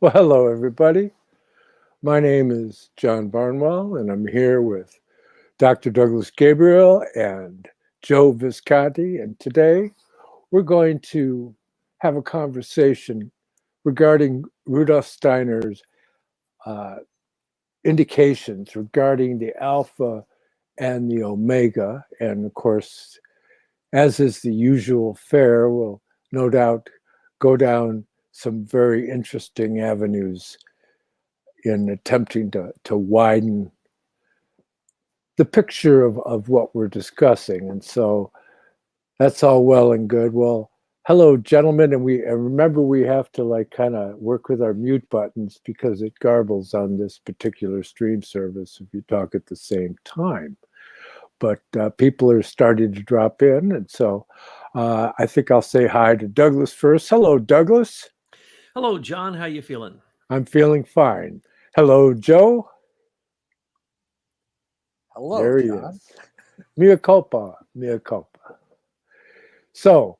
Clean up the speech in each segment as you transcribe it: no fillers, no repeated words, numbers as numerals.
Well, hello, everybody. My name is John Barnwell, and I'm here with Dr. Douglas Gabriel and Joe Visconti. And today we're going to have a conversation regarding Rudolf Steiner's uh, indications regarding the alpha and the omega. And of course, as is the usual fare, we'll no doubt go down some very interesting avenues in attempting to widen the picture of what we're discussing. And so that's all well and good. Well, hello, gentlemen. And remember, we have to kind of work with our mute buttons because it garbles on this particular stream service if you talk at the same time. But people are starting to drop in. And so I think I'll say hi to Douglas first. Hello, Douglas. Hello, John. How you feeling? I'm feeling fine. Hello, Joe. Hello, there he John. is. Mea culpa, mea culpa. So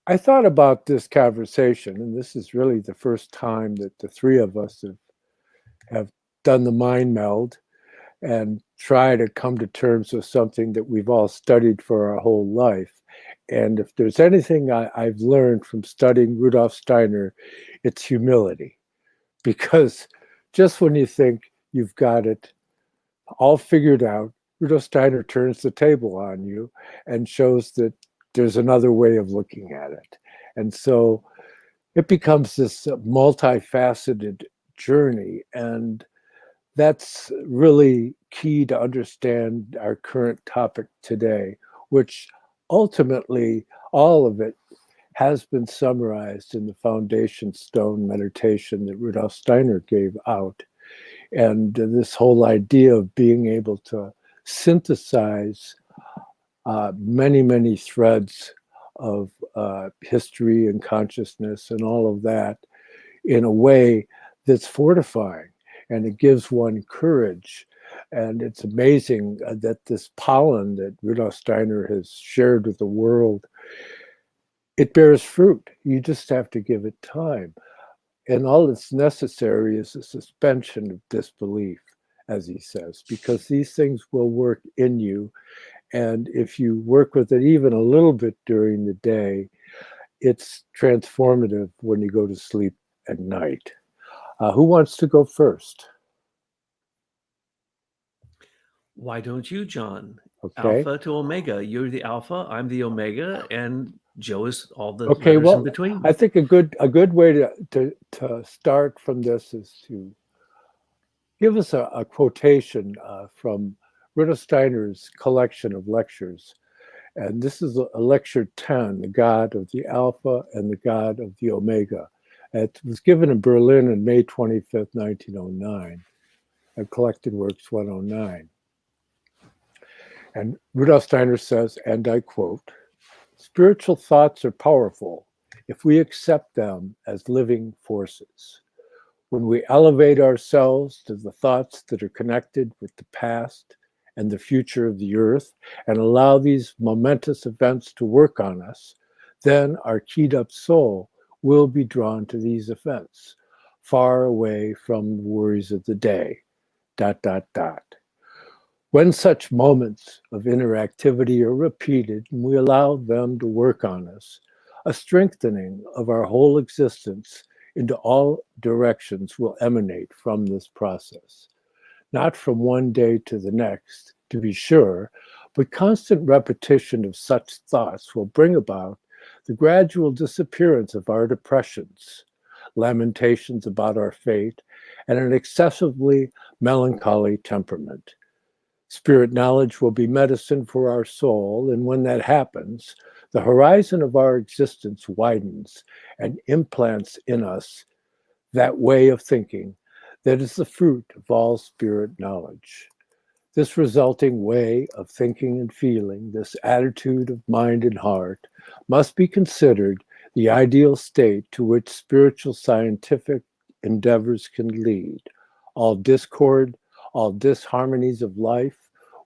I thought about this conversation, and this is really the first time that the three of us have done the mind meld and try to come to terms with something that we've all studied for our whole life. And if there's anything I've learned from studying Rudolf Steiner, it's humility. Because just when you think you've got it all figured out, Rudolf Steiner turns the table on you and shows that there's another way of looking at it. And so it becomes this multifaceted journey. And that's really key to understand our current topic today, which ultimately all of it has been summarized in the foundation stone meditation that Rudolf Steiner gave out. And this whole idea of being able to synthesize many, many threads of history and consciousness and all of that in a way that's fortifying, and it gives one courage. And it's amazing that this pollen that Rudolf Steiner has shared with the world, it bears fruit. You just have to give it time. And all that's necessary is a suspension of disbelief, as he says, because these things will work in you. And if you work with it even a little bit during the day, it's transformative when you go to sleep at night. Who wants to go first? Why don't you, John? Okay. Alpha to omega. You're the alpha, I'm the omega, and Joe is all the Okay, letters well, in between. I think a good way to start from this is to give us a quotation from Rudolf Steiner's collection of lectures. And this is a lecture 10, The God of the Alpha and the God of the Omega. It was given in Berlin on May 25th, 1909, at Collected Works 109. And Rudolf Steiner says, and I quote, "Spiritual thoughts are powerful if we accept them as living forces. When we elevate ourselves to the thoughts that are connected with the past and the future of the earth and allow these momentous events to work on us, then our keyed up soul will be drawn to these events, far away from the worries of the day, ... When such moments of interactivity are repeated and we allow them to work on us, a strengthening of our whole existence into all directions will emanate from this process. Not from one day to the next, to be sure, but constant repetition of such thoughts will bring about the gradual disappearance of our depressions, lamentations about our fate, and an excessively melancholy temperament. Spirit knowledge will be medicine for our soul, and when that happens, the horizon of our existence widens and implants in us that way of thinking that is the fruit of all spirit knowledge. This resulting way of thinking and feeling, this attitude of mind and heart, must be considered the ideal state to which spiritual scientific endeavors can lead. All discord, all disharmonies of life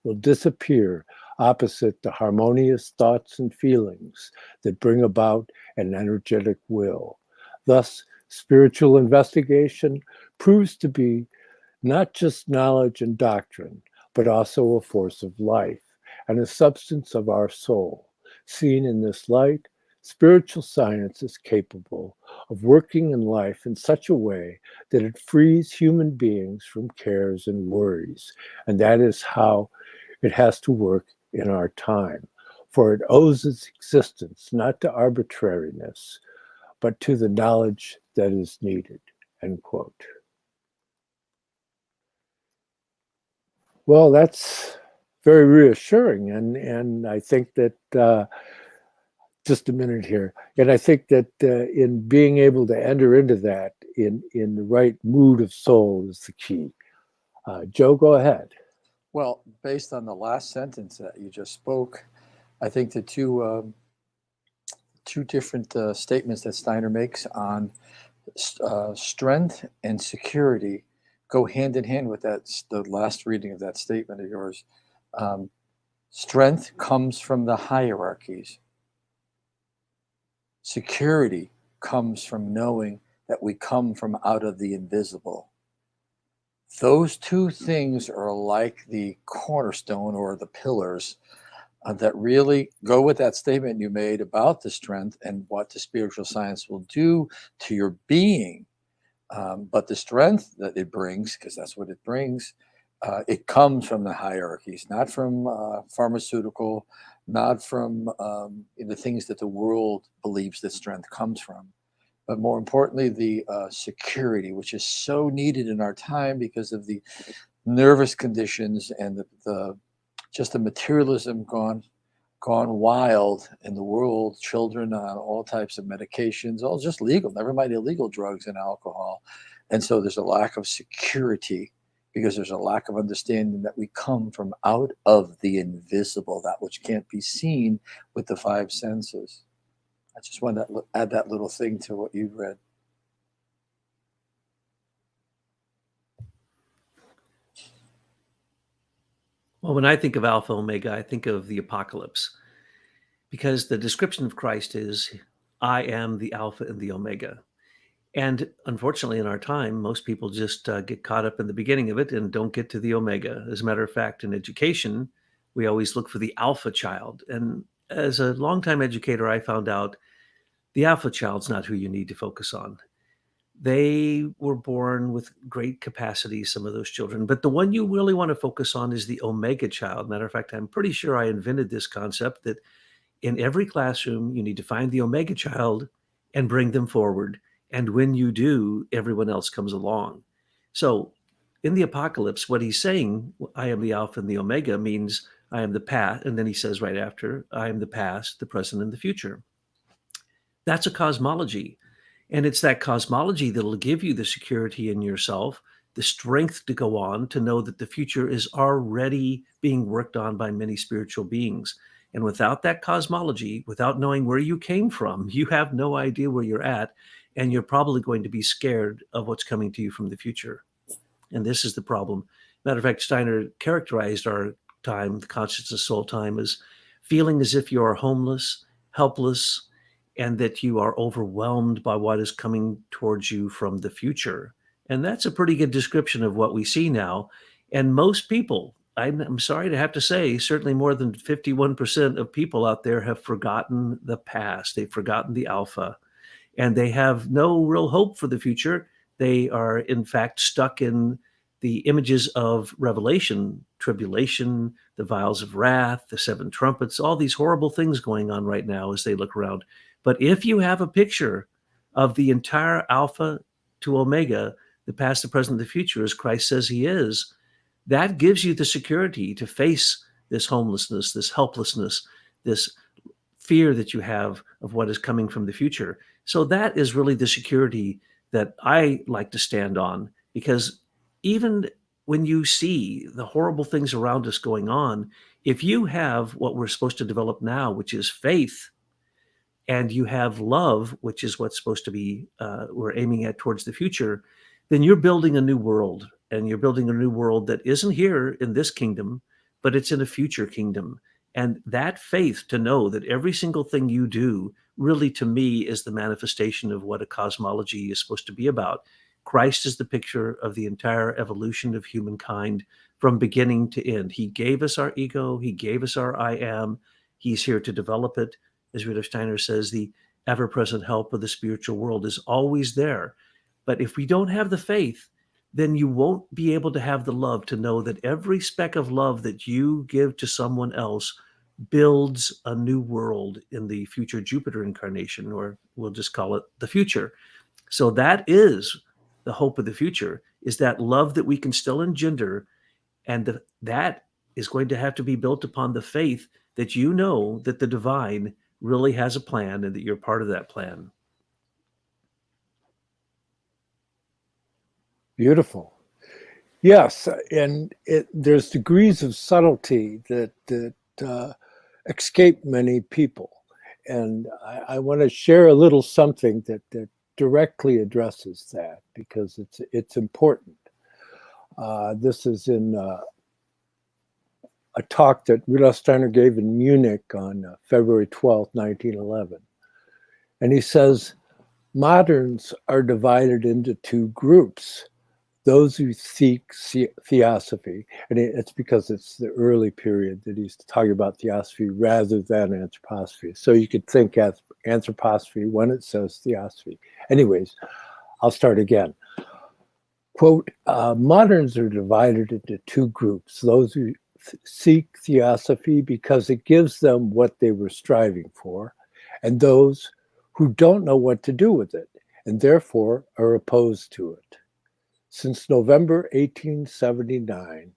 will disappear opposite the harmonious thoughts and feelings that bring about an energetic will. Thus, Spiritual investigation proves to be not just knowledge and doctrine, but also a force of life and a substance of our soul. Seen in this light, spiritual science is capable of working in life in such a way that it frees human beings from cares and worries. And that is how it has to work in our time. For it owes its existence not to arbitrariness, but to the knowledge that is needed. End quote. Well, that's very reassuring, and I think that just a minute here, and I think that in being able to enter into that in the right mood of soul is the key. Joe, go ahead. Well, based on the last sentence that you just spoke, I think the two different statements that Steiner makes on strength and security go hand in hand with that. The last reading of that statement of yours. Strength comes from the hierarchies. Security comes from knowing that we come from out of the invisible. Those two things are like the cornerstone or the pillars that really go with that statement you made about the strength and what the spiritual science will do to your being. But the strength that it brings, because that's what it brings, it comes from the hierarchies, not from pharmaceutical, not from the things that the world believes that strength comes from. But more importantly, the security, which is so needed in our time because of the nervous conditions and just the materialism gone wild in the world. Children on all types of medications, all just legal, never mind illegal drugs and alcohol. And so there's a lack of security because there's a lack of understanding that we come from out of the invisible, that which can't be seen with the five senses. I just wanted to add that little thing to what you read. Well, when I think of Alpha Omega, I think of the apocalypse, because the description of Christ is, I am the Alpha and the Omega. And unfortunately, in our time, most people just get caught up in the beginning of it and don't get to the Omega. As a matter of fact, in education, we always look for the Alpha child. And as a longtime educator, I found out the Alpha child's not who you need to focus on. They were born with great capacity, some of those children, but the one you really want to focus on is the Omega child. Matter of fact, I'm pretty sure I invented this concept that in every classroom, you need to find the Omega child and bring them forward. And when you do, everyone else comes along. So in the apocalypse, what he's saying, I am the Alpha and the Omega, means I am the past. And then he says right after, I am the past, the present, and the future. That's a cosmology. And it's that cosmology that'll give you the security in yourself, the strength to go on, to know that the future is already being worked on by many spiritual beings. And without that cosmology, without knowing where you came from, you have no idea where you're at, and you're probably going to be scared of what's coming to you from the future. And this is the problem. Matter of fact, Steiner characterized our time, the consciousness soul time, as feeling as if you are homeless, helpless, and that you are overwhelmed by what is coming towards you from the future. And that's a pretty good description of what we see now. And most people, I'm sorry to have to say, certainly more than 51% of people out there have forgotten the past. They've forgotten the Alpha, and they have no real hope for the future. They are, in fact, stuck in the images of Revelation, tribulation, the vials of wrath, the seven trumpets, all these horrible things going on right now as they look around. But if you have a picture of the entire Alpha to Omega, the past, the present, the future, as Christ says he is, that gives you the security to face this homelessness, this helplessness, this fear that you have of what is coming from the future. So that is really the security that I like to stand on, because even when you see the horrible things around us going on, if you have what we're supposed to develop now, which is faith, and you have love, which is what's supposed to be, we're aiming at towards the future, then you're building a new world. And you're building a new world that isn't here in this kingdom, but it's in a future kingdom. And that faith to know that every single thing you do really, to me, is the manifestation of what a cosmology is supposed to be about. Christ is the picture of the entire evolution of humankind from beginning to end. He gave us our ego. He gave us our I am. He's here to develop it. As Rudolf Steiner says, the ever-present help of the spiritual world is always there. But if we don't have the faith, then you won't be able to have the love to know that every speck of love that you give to someone else builds a new world in the future Jupiter incarnation, or we'll just call it the future. So that is the hope of the future, is that love that we can still engender, and that is going to have to be built upon the faith that you know that the divine really has a plan and that you're part of that plan. Beautiful. Yes, and there's degrees of subtlety that escape many people. And I want to share a little something that directly addresses that, because it's important. This is in a talk that Rudolf Steiner gave in Munich on February 12th, 1911. And he says, moderns are divided into two groups. Those who seek Theosophy, and it's because it's the early period that he's talking about Theosophy rather than anthroposophy. So you could think as anthroposophy when it says Theosophy. Anyways, I'll start again. Quote, moderns are divided into two groups. Those who seek Theosophy because it gives them what they were striving for, and those who don't know what to do with it, and therefore are opposed to it. Since November 1879,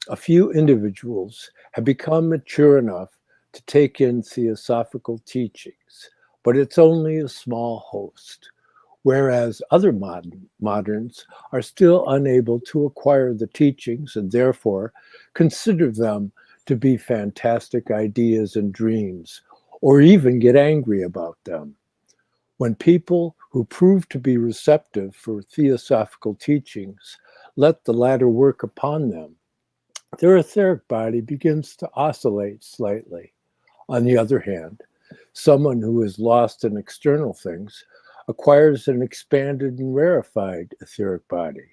a few individuals have become mature enough to take in theosophical teachings, but it's only a small host, whereas other moderns are still unable to acquire the teachings and therefore consider them to be fantastic ideas and dreams, or even get angry about them. When people who prove to be receptive for theosophical teachings let the latter work upon them, their etheric body begins to oscillate slightly. On the other hand, someone who is lost in external things acquires an expanded and rarefied etheric body.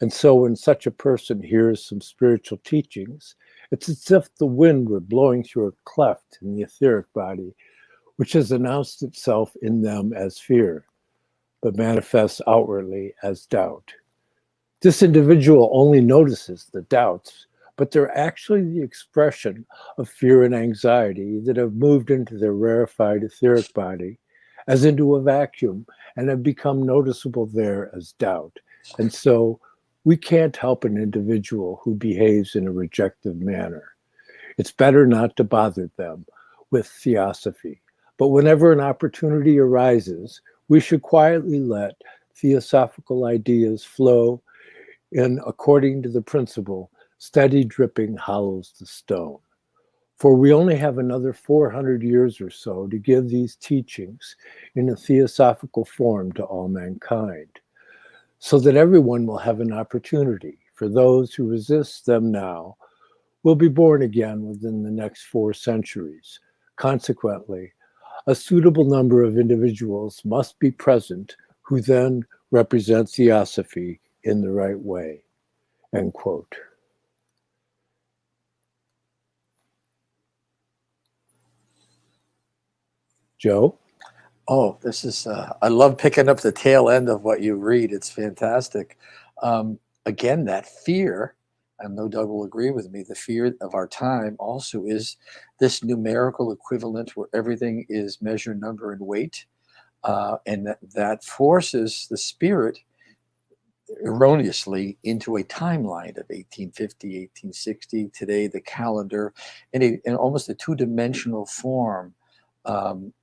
And so when such a person hears some spiritual teachings, it's as if the wind were blowing through a cleft in the etheric body, which has announced itself in them as fear, but manifests outwardly as doubt. This individual only notices the doubts, but they're actually the expression of fear and anxiety that have moved into their rarefied etheric body as into a vacuum and have become noticeable there as doubt. And so we can't help an individual who behaves in a rejective manner. It's better not to bother them with Theosophy. But whenever an opportunity arises, we should quietly let theosophical ideas flow in according to the principle, steady dripping hollows the stone. For we only have another 400 years or so to give these teachings in a theosophical form to all mankind, so that everyone will have an opportunity. For those who resist them now will be born again within the next 4 centuries. Consequently, a suitable number of individuals must be present who then represent Theosophy in the right way. End quote. Joe? Oh, this is, I love picking up the tail end of what you read. It's fantastic. Again, that fear, I know Doug will agree with me, the fear of our time also is this numerical equivalent where everything is measure, number, and weight. And that forces the spirit erroneously into a timeline of 1850, 1860, today the calendar, in almost a two-dimensional form,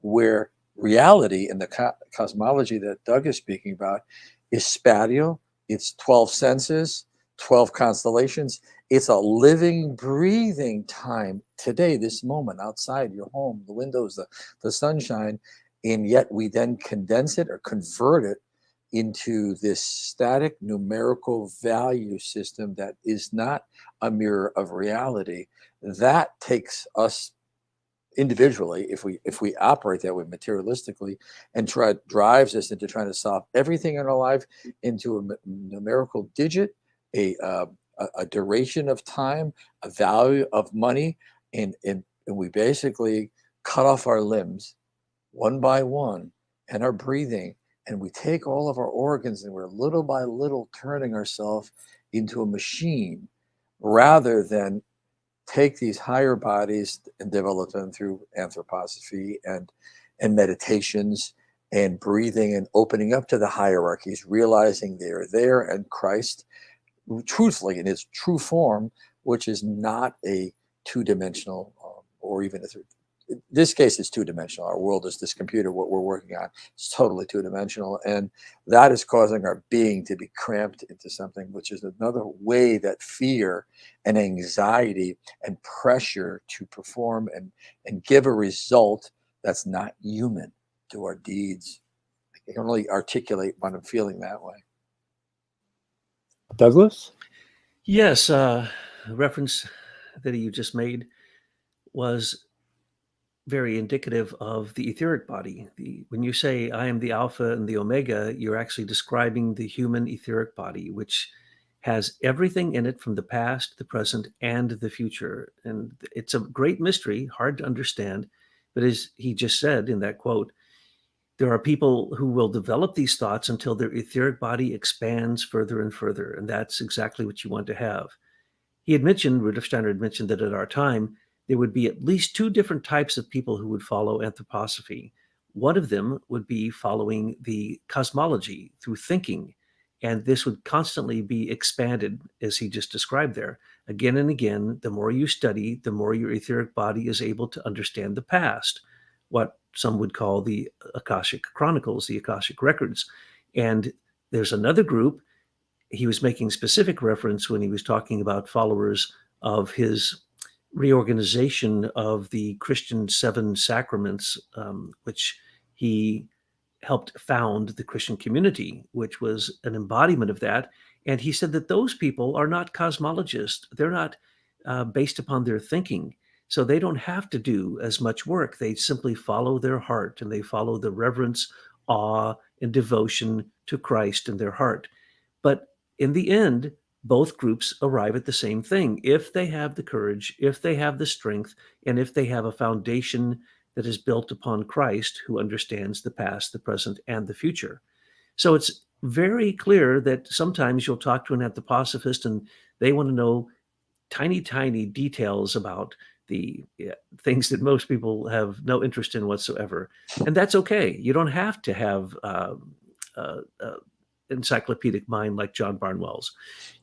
where reality and the cosmology that Doug is speaking about is spatial. It's 12 senses, 12 constellations. It's a living, breathing time today, this moment, outside your home, the windows, the sunshine, and yet we then condense it or convert it into this static numerical value system that is not a mirror of reality. That takes us individually, if we operate that way materialistically, and drives us into trying to solve everything in our life into a numerical digit, a duration of time, a value of money, and we basically cut off our limbs one by one and our breathing, and we take all of our organs and we're little by little turning ourselves into a machine rather than take these higher bodies and develop them through anthroposophy and meditations and breathing and opening up to the hierarchies, realizing they're there, and Christ, truthfully in his true form, which is not a two-dimensional or even in this case it's two-dimensional. Our world is this computer, what we're working on is totally two-dimensional, and that is causing our being to be cramped into something, which is another way that fear and anxiety and pressure to perform and give a result that's not human to our deeds. I can only articulate what I'm feeling that way. Douglas? Yes, the reference that you just made was very indicative of the etheric body. When you say, I am the Alpha and the Omega, you're actually describing the human etheric body, which has everything in it from the past, the present, and the future. And it's a great mystery, hard to understand. But as he just said in that quote, there are people who will develop these thoughts until their etheric body expands further and further. And that's exactly what you want to have. Rudolf Steiner had mentioned that at our time, there would be at least two different types of people who would follow anthroposophy. One of them would be following the cosmology through thinking, and this would constantly be expanded, as he just described there. Again and again, the more you study, the more your etheric body is able to understand the past, what some would call the Akashic Chronicles, the Akashic Records. And there's another group. He was making specific reference when he was talking about followers of his reorganization of the Christian seven sacraments, which he helped found the Christian community, which was an embodiment of that. And he said that those people are not cosmologists. They're not based upon their thinking. So they don't have to do as much work. They simply follow their heart, and they follow the reverence, awe, and devotion to Christ in their heart. But in the end, both groups arrive at the same thing. If they have the courage, if they have the strength, and if they have a foundation that is built upon Christ, who understands the past, the present, and the future. So it's very clear that sometimes you'll talk to an anthroposophist and they want to know tiny, tiny details about the things that most people have no interest in whatsoever. And that's okay. You don't have to have encyclopedic mind like John Barnwell's.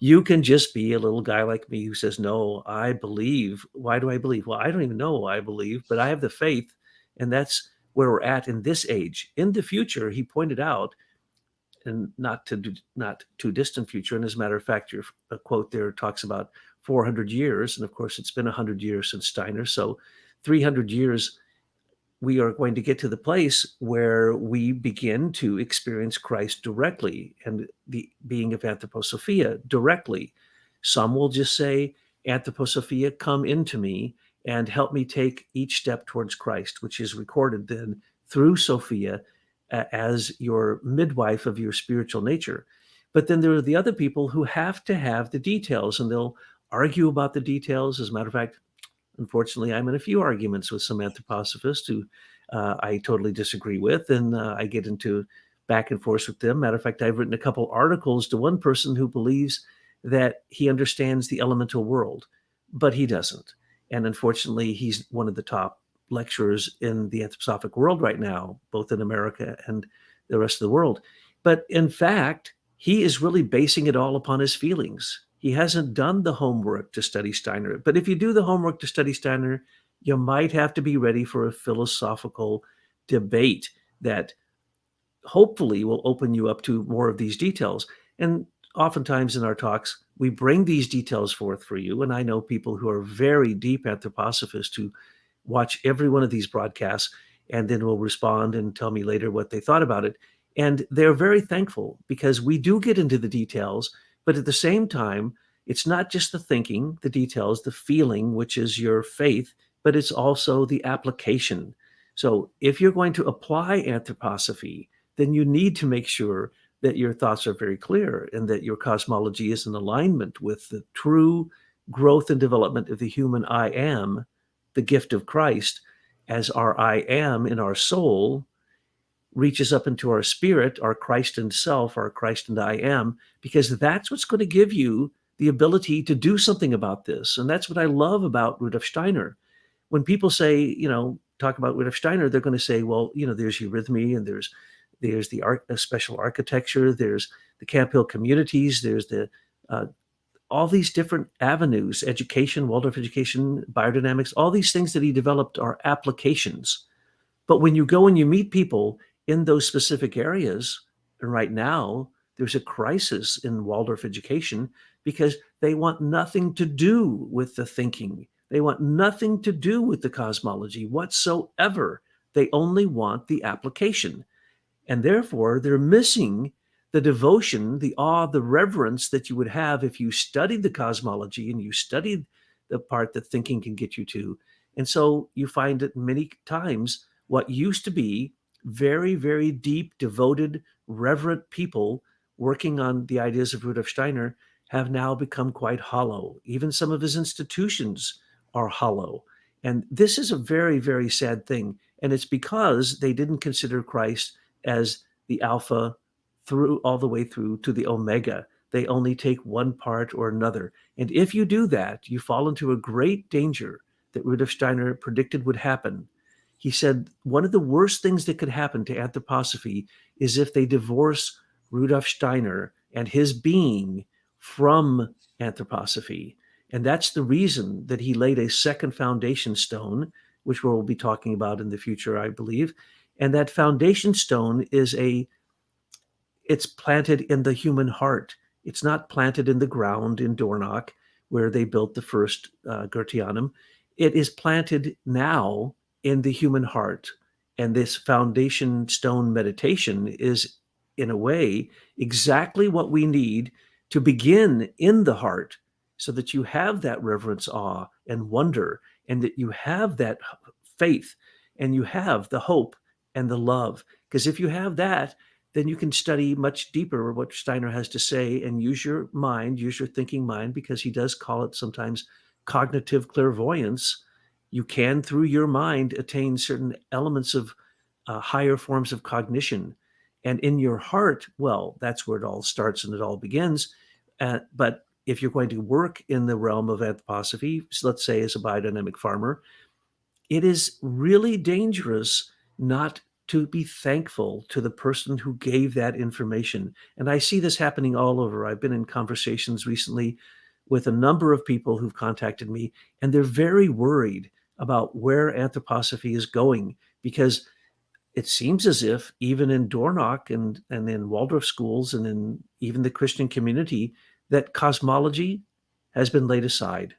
You can just be a little guy like me who says, no, I believe. Why do I believe? Well, I don't even know why I believe, but I have the faith. And that's where we're at in this age. In the future, he pointed out, and not too distant future. And as a matter of fact, your quote there talks about 400 years. And of course, it's been 100 years since Steiner. So 300 years, we are going to get to the place where we begin to experience Christ directly and the being of anthroposophia directly. Some will just say, anthroposophia, come into me and help me take each step towards Christ, which is recorded then through Sophia as your midwife of your spiritual nature. But then there are the other people who have to have the details, and they'll argue about the details. As a matter of fact, unfortunately, I'm in a few arguments with some anthroposophists who I totally disagree with, and I get into back and forth with them. Matter of fact, I've written a couple articles to one person who believes that he understands the elemental world, but he doesn't. And unfortunately, he's one of the top lecturers in the anthroposophic world right now, both in America and the rest of the world. But in fact, he is really basing it all upon his feelings. He hasn't done the homework to study Steiner. But if you do the homework to study Steiner, you might have to be ready for a philosophical debate that hopefully will open you up to more of these details. And oftentimes in our talks, we bring these details forth for you. And I know people who are very deep anthroposophists who watch every one of these broadcasts and then will respond and tell me later what they thought about it. And they're very thankful because we do get into the details, but at the same time, it's not just the thinking, the details, the feeling, which is your faith, but it's also the application. So if you're going to apply anthroposophy, then you need to make sure that your thoughts are very clear and that your cosmology is in alignment with the true growth and development of the human I am, the gift of Christ, as our I am in our soul reaches up into our spirit, our Christ and self, our Christ and I am, because that's what's going to give you the ability to do something about this. And that's what I love about Rudolf Steiner. When people say, talk about Rudolf Steiner, they're going to say, well, there's eurythmy and there's the special architecture, there's the Camp Hill communities, there's the all these different avenues, education, Waldorf education, biodynamics, all these things that he developed are applications. But when you go and you meet people in those specific areas, and right now there's a crisis in Waldorf education because they want nothing to do with the thinking. They want nothing to do with the cosmology whatsoever. They only want the application. And therefore, they're missing the devotion, the awe, the reverence that you would have if you studied the cosmology and you studied the part that thinking can get you to. And so you find that many times what used to be very, very deep, devoted, reverent people working on the ideas of Rudolf Steiner have now become quite hollow. Even some of his institutions are hollow. And this is a very, very sad thing. And it's because they didn't consider Christ as the Alpha through all the way through to the Omega. They only take one part or another. And if you do that, you fall into a great danger that Rudolf Steiner predicted would happen. He said one of the worst things that could happen to anthroposophy is if they divorce Rudolf Steiner and his being from anthroposophy. And that's the reason that he laid a second foundation stone, which we'll be talking about in the future, I believe. And that foundation stone it's planted in the human heart. It's not planted in the ground in Dornach, where they built the first Goetheanum. It is planted now in the human heart. And this foundation stone meditation is, in a way, exactly what we need to begin in the heart, so that you have that reverence, awe, and wonder, and that you have that faith, and you have the hope and the love. Because if you have that, then you can study much deeper what Steiner has to say and use your mind, use your thinking mind, because he does call it sometimes cognitive clairvoyance. You can, through your mind, attain certain elements of higher forms of cognition. And in your heart, well, that's where it all starts and it all begins. But if you're going to work in the realm of anthroposophy, let's say as a biodynamic farmer, it is really dangerous not to be thankful to the person who gave that information. And I see this happening all over. I've been in conversations recently with a number of people who've contacted me, and they're very worried about where anthroposophy is going, because it seems as if even in Dornach and in Waldorf schools and in even the Christian community, that cosmology has been laid aside,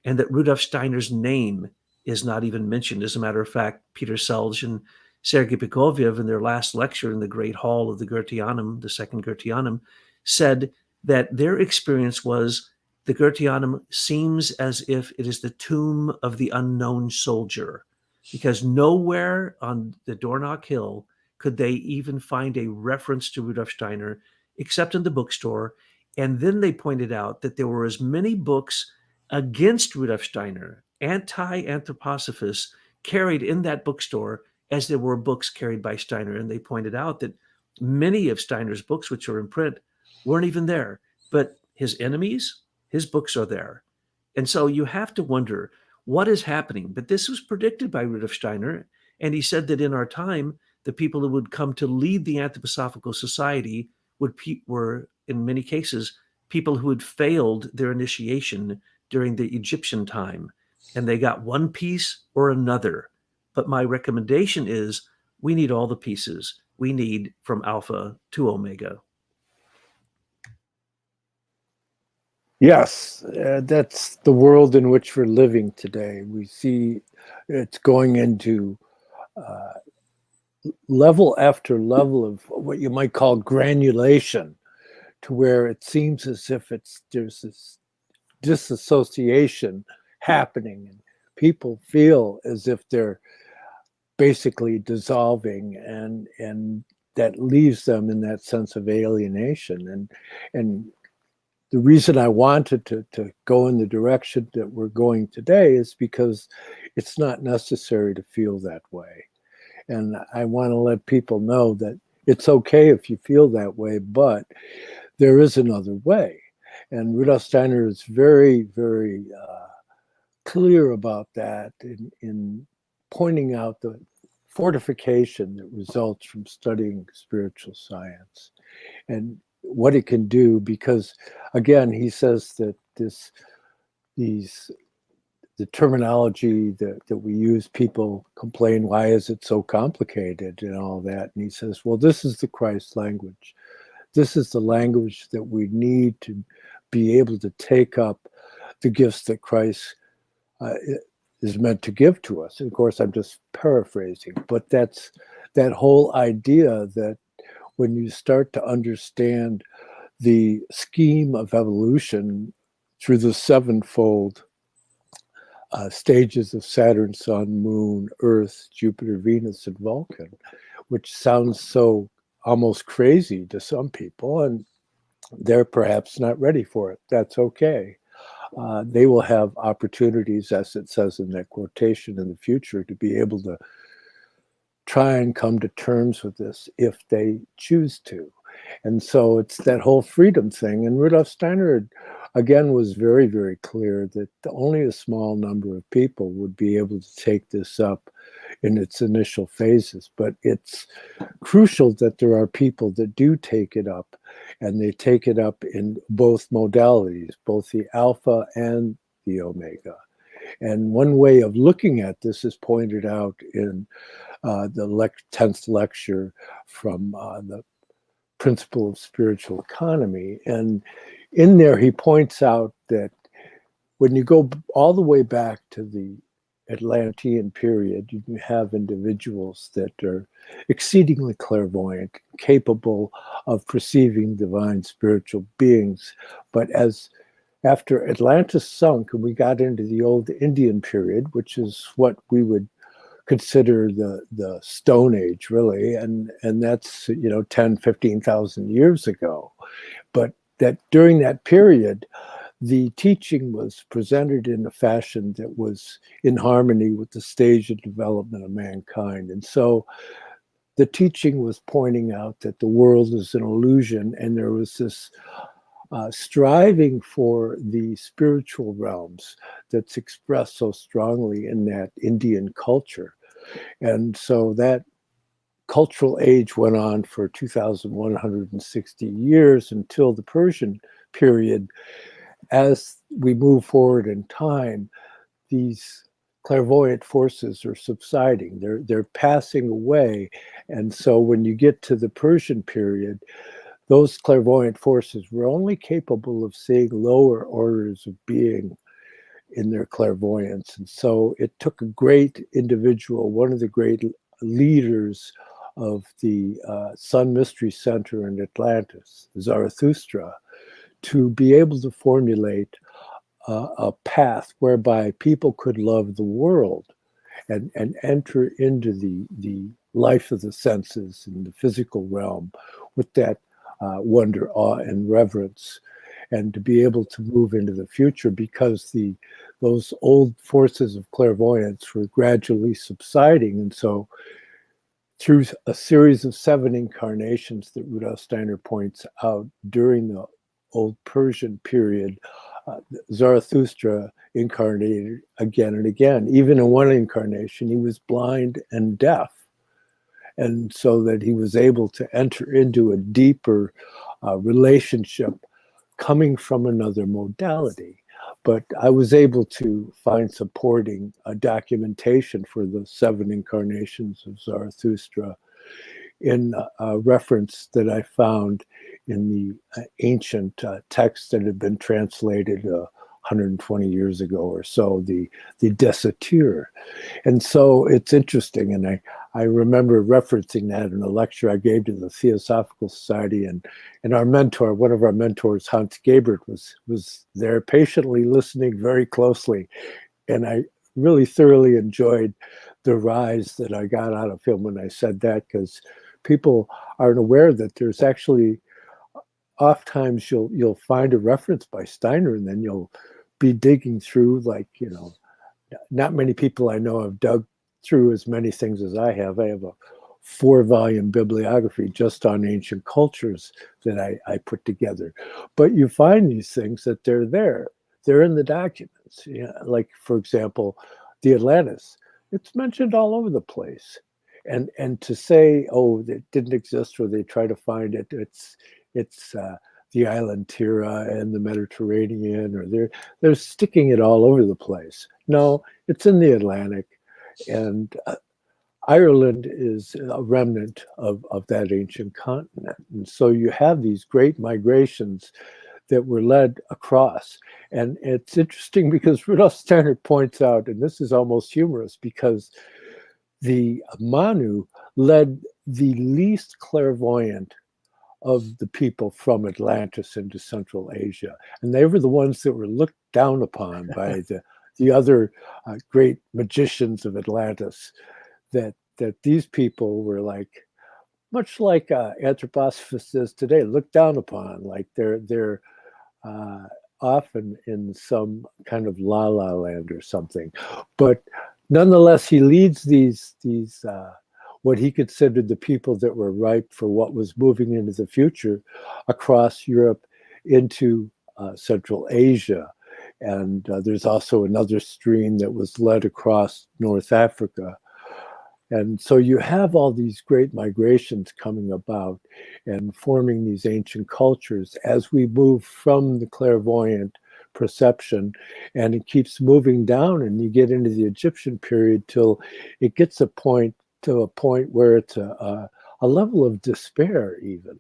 and that Rudolf Steiner's name is not even mentioned. As a matter of fact, Peter Selge and Sergei Pikoviev, in their last lecture in the Great Hall of the Goetheanum, the second Goetheanum, said that their experience was the Goetheanum seems as if it is the tomb of the unknown soldier, because nowhere on the Dornach Hill could they even find a reference to Rudolf Steiner except in the bookstore. And then they pointed out that there were as many books against Rudolf Steiner, anti-anthroposophists, carried in that bookstore as there were books carried by Steiner. And they pointed out that many of Steiner's books, which are in print, weren't even there. But his enemies, his books are there. And so you have to wonder what is happening. But this was predicted by Rudolf Steiner. And he said that in our time, the people who would come to lead the Anthroposophical Society were, in many cases, people who had failed their initiation during the Egyptian time. And they got one piece or another. But my recommendation is we need all the pieces. We need from Alpha to Omega. Yes, that's the world in which we're living today. We see it's going into level after level of what you might call granulation, to where it seems as if there's this disassociation happening, and people feel as if they're basically dissolving, and that leaves them in that sense of alienation. And the reason I wanted to go in the direction that we're going today is because it's not necessary to feel that way. And I want to let people know that it's okay if you feel that way, but there is another way. And Rudolf Steiner is very, very clear about that in pointing out the fortification that results from studying spiritual science and what it can do, because again, he says that the terminology that we use, people complain, why is it so complicated and all that? And he says, well, this is the Christ language. This is the language that we need to be able to take up the gifts that Christ is meant to give to us. And of course, I'm just paraphrasing, but that's that whole idea that when you start to understand the scheme of evolution through the sevenfold stages of Saturn, Sun, Moon, Earth, Jupiter, Venus, and Vulcan, which sounds so almost crazy to some people, and they're perhaps not ready for it. That's okay. They will have opportunities, as it says in that quotation, in the future to be able to try and come to terms with this if they choose to. And so it's that whole freedom thing. And Rudolf Steiner, again, was very, very clear that only a small number of people would be able to take this up in its initial phases. But it's crucial that there are people that do take it up, and they take it up in both modalities, both the alpha and the omega. And one way of looking at this is pointed out in the 10th lecture from the Principle of Spiritual Economy. And in there, he points out that when you go all the way back to the Atlantean period, you have individuals that are exceedingly clairvoyant, capable of perceiving divine spiritual beings. But after Atlantis sunk and we got into the old Indian period, which is what we would consider the Stone Age, really, and that's 10, 15,000 years ago. But that during that period, the teaching was presented in a fashion that was in harmony with the stage of development of mankind. And so the teaching was pointing out that the world is an illusion, and there was this striving for the spiritual realms that's expressed so strongly in that Indian culture. And so that cultural age went on for 2,160 years until the Persian period. As we move forward in time, these clairvoyant forces are subsiding. They're passing away. And so when you get to the Persian period, those clairvoyant forces were only capable of seeing lower orders of being in their clairvoyance. And so it took a great individual, one of the great leaders of the Sun Mystery Center in Atlantis, Zarathustra, to be able to formulate a path whereby people could love the world and enter into the life of the senses in the physical realm with that wonder, awe, and reverence, and to be able to move into the future, because those old forces of clairvoyance were gradually subsiding. And so through a series of 7 incarnations that Rudolf Steiner points out during the old Persian period, Zarathustra incarnated again and again. Even in one incarnation, he was blind and deaf. And so that he was able to enter into a deeper relationship coming from another modality. But I was able to find supporting documentation for the 7 incarnations of Zarathustra in a reference that I found in the ancient text that had been translated 120 years ago or so, the Desatir. And so it's interesting, and I remember referencing that in a lecture I gave to the Theosophical Society, and our mentor, one of our mentors, Hans Gabriel, was there patiently listening very closely. And I really thoroughly enjoyed the rise that I got out of him when I said that, because people aren't aware that there's actually, oftentimes you'll find a reference by Steiner, and then you'll be digging through, like, not many people I know have dug through as many things as I have. I have a 4-volume bibliography just on ancient cultures that I put together. But you find these things that they're there. They're in the documents. Like, for example, the Atlantis. It's mentioned all over the place. And to say, oh, it didn't exist, or they try to find it, it's the island Tira and the Mediterranean, or they're sticking it all over the place. No, it's in the Atlantic, and Ireland is a remnant of that ancient continent. And so you have these great migrations that were led across. And it's interesting because Rudolf Steiner points out, and this is almost humorous, because the Manu led the least clairvoyant of the people from Atlantis into Central Asia. And they were the ones that were looked down upon by the other great magicians of Atlantis, that these people were like, much like anthroposophists is today, looked down upon, like they're often in some kind of la la land or something. But nonetheless, he leads these what he considered the people that were ripe for what was moving into the future across Europe into Central Asia. And there's also another stream that was led across North Africa. And so you have all these great migrations coming about and forming these ancient cultures as we move from the clairvoyant perception, and it keeps moving down, and you get into the Egyptian period till it gets to a point where it's a level of despair even,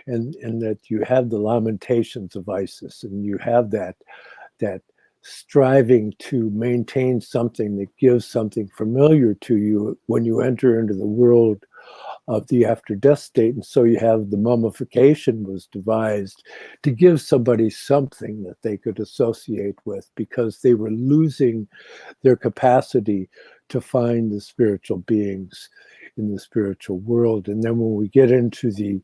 and that you have the lamentations of Isis, and you have that striving to maintain something that gives something familiar to you when you enter into the world of the after death state. And so you have the mummification was devised to give somebody something that they could associate with, because they were losing their capacity to find the spiritual beings in the spiritual world. And then when we get into the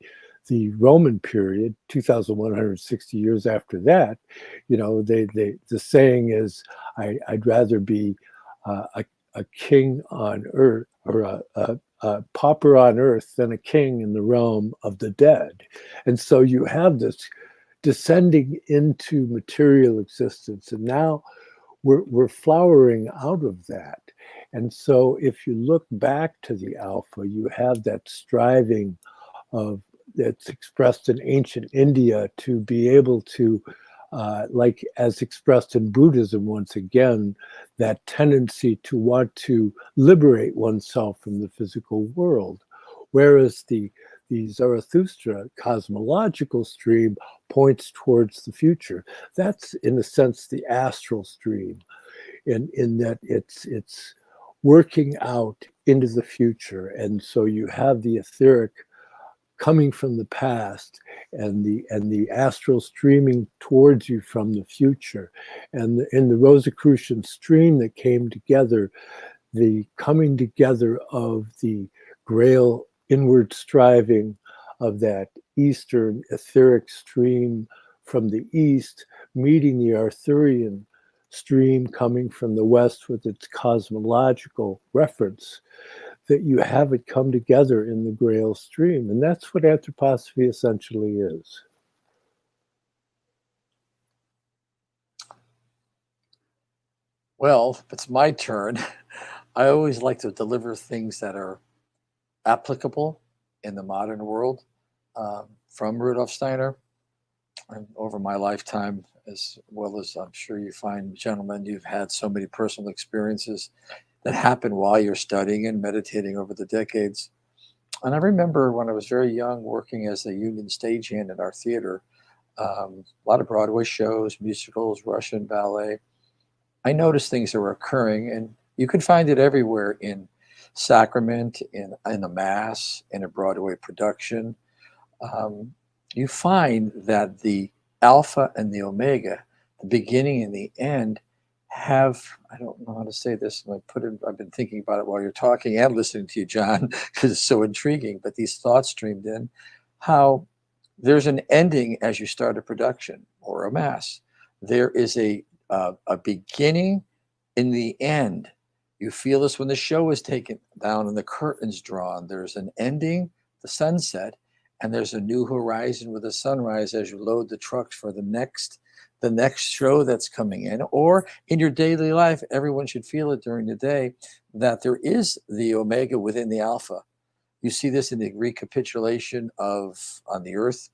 Roman period, 2,160 years after that, the saying is, I'd rather be a king on earth, or a pauper on earth, than a king in the realm of the dead. And so you have this descending into material existence, and now we're flowering out of that. And so if you look back to the Alpha, you have that striving that's expressed in ancient India to be able to, like as expressed in Buddhism once again, that tendency to want to liberate oneself from the physical world. Whereas the Zarathustra cosmological stream points towards the future. That's, in a sense, the astral stream, in that it's working out into the future. And so you have the etheric coming from the past, and the astral streaming towards you from the future. And in the Rosicrucian stream that came together, the coming together of the Grail inward striving of that Eastern etheric stream from the East, meeting the Arthurian stream coming from the West with its cosmological reference, that you have it come together in the Grail stream. And that's what anthroposophy essentially is. Well, if it's my turn, I always like to deliver things that are applicable in the modern world, from Rudolf Steiner. And over my lifetime, as well as I'm sure you find, gentlemen, you've had so many personal experiences that happen while you're studying and meditating over the decades. And I remember when I was very young working as a union stagehand in our theater, a lot of Broadway shows, musicals, Russian ballet. I noticed things that were occurring, and you could find it everywhere in sacrament, in a mass, in a Broadway production. You find that the Alpha and the Omega, the beginning and the end, I don't know how to say this. I've been thinking about it while you're talking and listening to you, John, because it's so intriguing. But these thoughts streamed in, how there's an ending as you start a production or a mass. There is a beginning in the end. You feel this when the show is taken down and the curtains drawn. There's an ending, the sunset, and there's a new horizon with a sunrise as you load the trucks for the next show that's coming in. Or in your daily life, everyone should feel it during the day, that there is the omega within the alpha. You see this in the recapitulation of on the Earth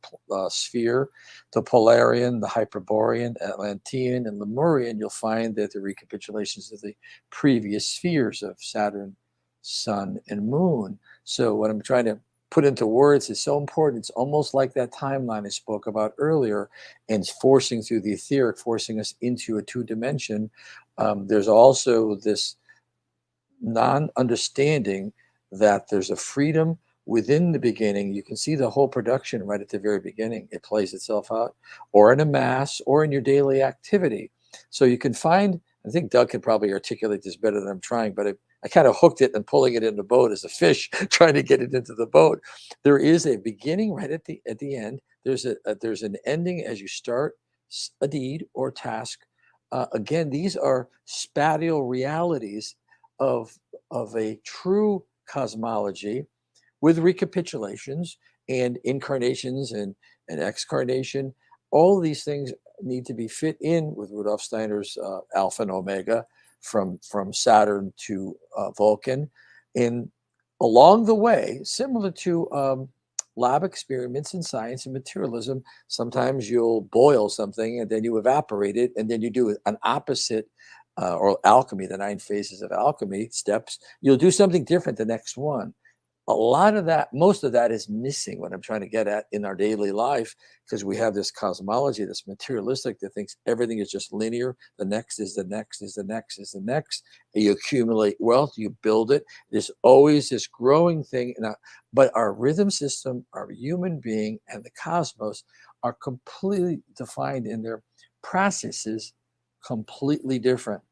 sphere, the Polarian, the Hyperborean, Atlantean, and Lemurian. You'll find that the recapitulations of the previous spheres of Saturn, Sun, and Moon. So what I'm trying to put into words is so important. It's almost like that timeline I spoke about earlier, and forcing through the etheric, forcing us into a two-dimension. There's also this non-understanding that there's a freedom within the beginning. You can see the whole production right at the very beginning. It plays itself out, or in a mass, or in your daily activity. So you can find, I think Doug can probably articulate this better than I'm trying, but I kind of hooked it and pulling it in the boat as a fish trying to get it into the boat. There is a beginning right at the end. There's an ending as you start a deed or task. Again, these are spatial realities of a true cosmology with recapitulations and incarnations and excarnation. All these things need to be fit in with Rudolf Steiner's Alpha and Omega from Saturn to Vulcan. And along the way, similar to lab experiments in science and materialism, sometimes you'll boil something and then you evaporate it, and then you do an opposite or alchemy, the 9 phases of alchemy steps. You'll do something different the next one. A lot of that, most of that is missing, what I'm trying to get at in our daily life, because we have this cosmology that's materialistic that thinks everything is just linear. The next is the next is the next is the next. And you accumulate wealth, you build it. There's always this growing thing. But our rhythm system, our human being, and the cosmos are completely defined in their processes, completely different.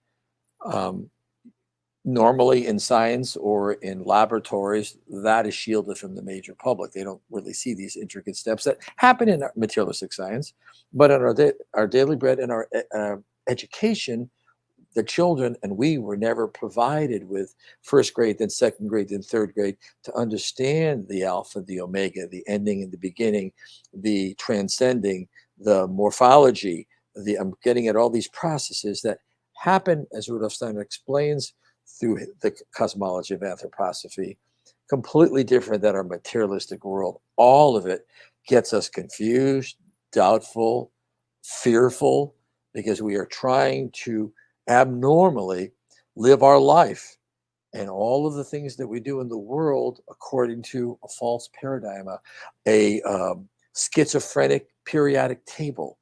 Normally in science or in laboratories, that is shielded from the major public. They don't really see these intricate steps that happen in materialistic science. But in our daily bread and our education, the children and we were never provided with first grade, then second grade, then third grade to understand the alpha, the omega, the ending and the beginning, the transcending, the morphology. I'm getting at all these processes that happen, as Rudolf Steiner explains, through the cosmology of anthroposophy, completely different than our materialistic world. All of it gets us confused, doubtful, fearful, because we are trying to abnormally live our life and all of the things that we do in the world according to a false paradigm, a schizophrenic periodic table.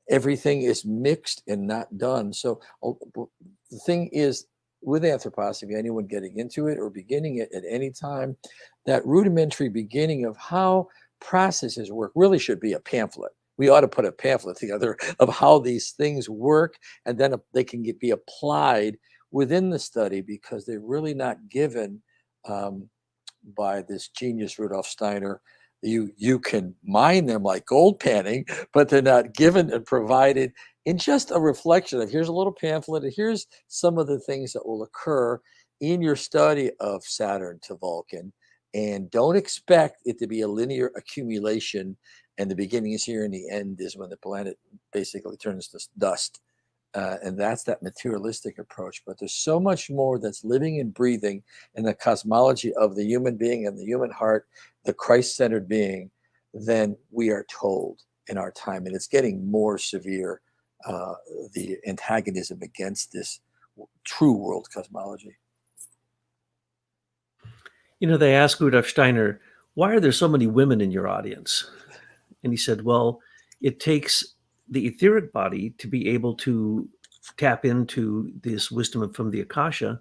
Everything is mixed and not done. So the thing is, with anthroposophy, anyone getting into it or beginning it at any time, that rudimentary beginning of how processes work really should be a pamphlet. We ought to put a pamphlet together of how these things work, and then they can be applied within the study, because they're really not given by this genius Rudolf Steiner. You can mine them like gold panning, but they're not given and provided in just a reflection of, here's a little pamphlet, and here's some of the things that will occur in your study of Saturn to Vulcan. And don't expect it to be a linear accumulation, and the beginning is here and the end is when the planet basically turns to dust. And that's that materialistic approach. But there's so much more that's living and breathing in the cosmology of the human being and the human heart, the Christ-centered being, than we are told in our time. And it's getting more severe, the antagonism against this true world cosmology. You know, they asked Rudolf Steiner, why are there so many women in your audience? And he said, well, it takes the etheric body to be able to tap into this wisdom from the Akasha,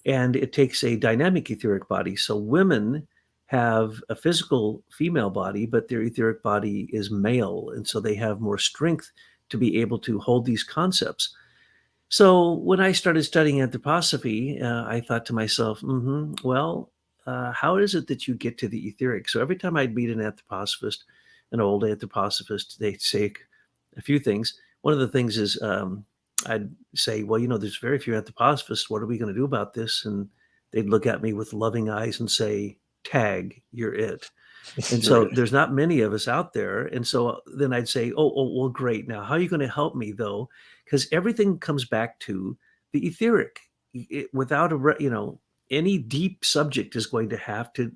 and it takes a dynamic etheric body. So women have a physical female body, but their etheric body is male, and so they have more strength to be able to hold these concepts. So when I started studying anthroposophy, I thought to myself, well, how is it that you get to the etheric? So every time I'd meet an anthroposophist, an old anthroposophist, they'd say a few things. One of the things is I'd say, well, there's very few anthroposophists. What are we going to do about this? And they'd look at me with loving eyes and say, tag, you're it. And You're so it. there's not many of us out there. And so then I'd say, well, great. Now, how are you going to help me though? Because everything comes back to the etheric. Without any deep subject is going to have to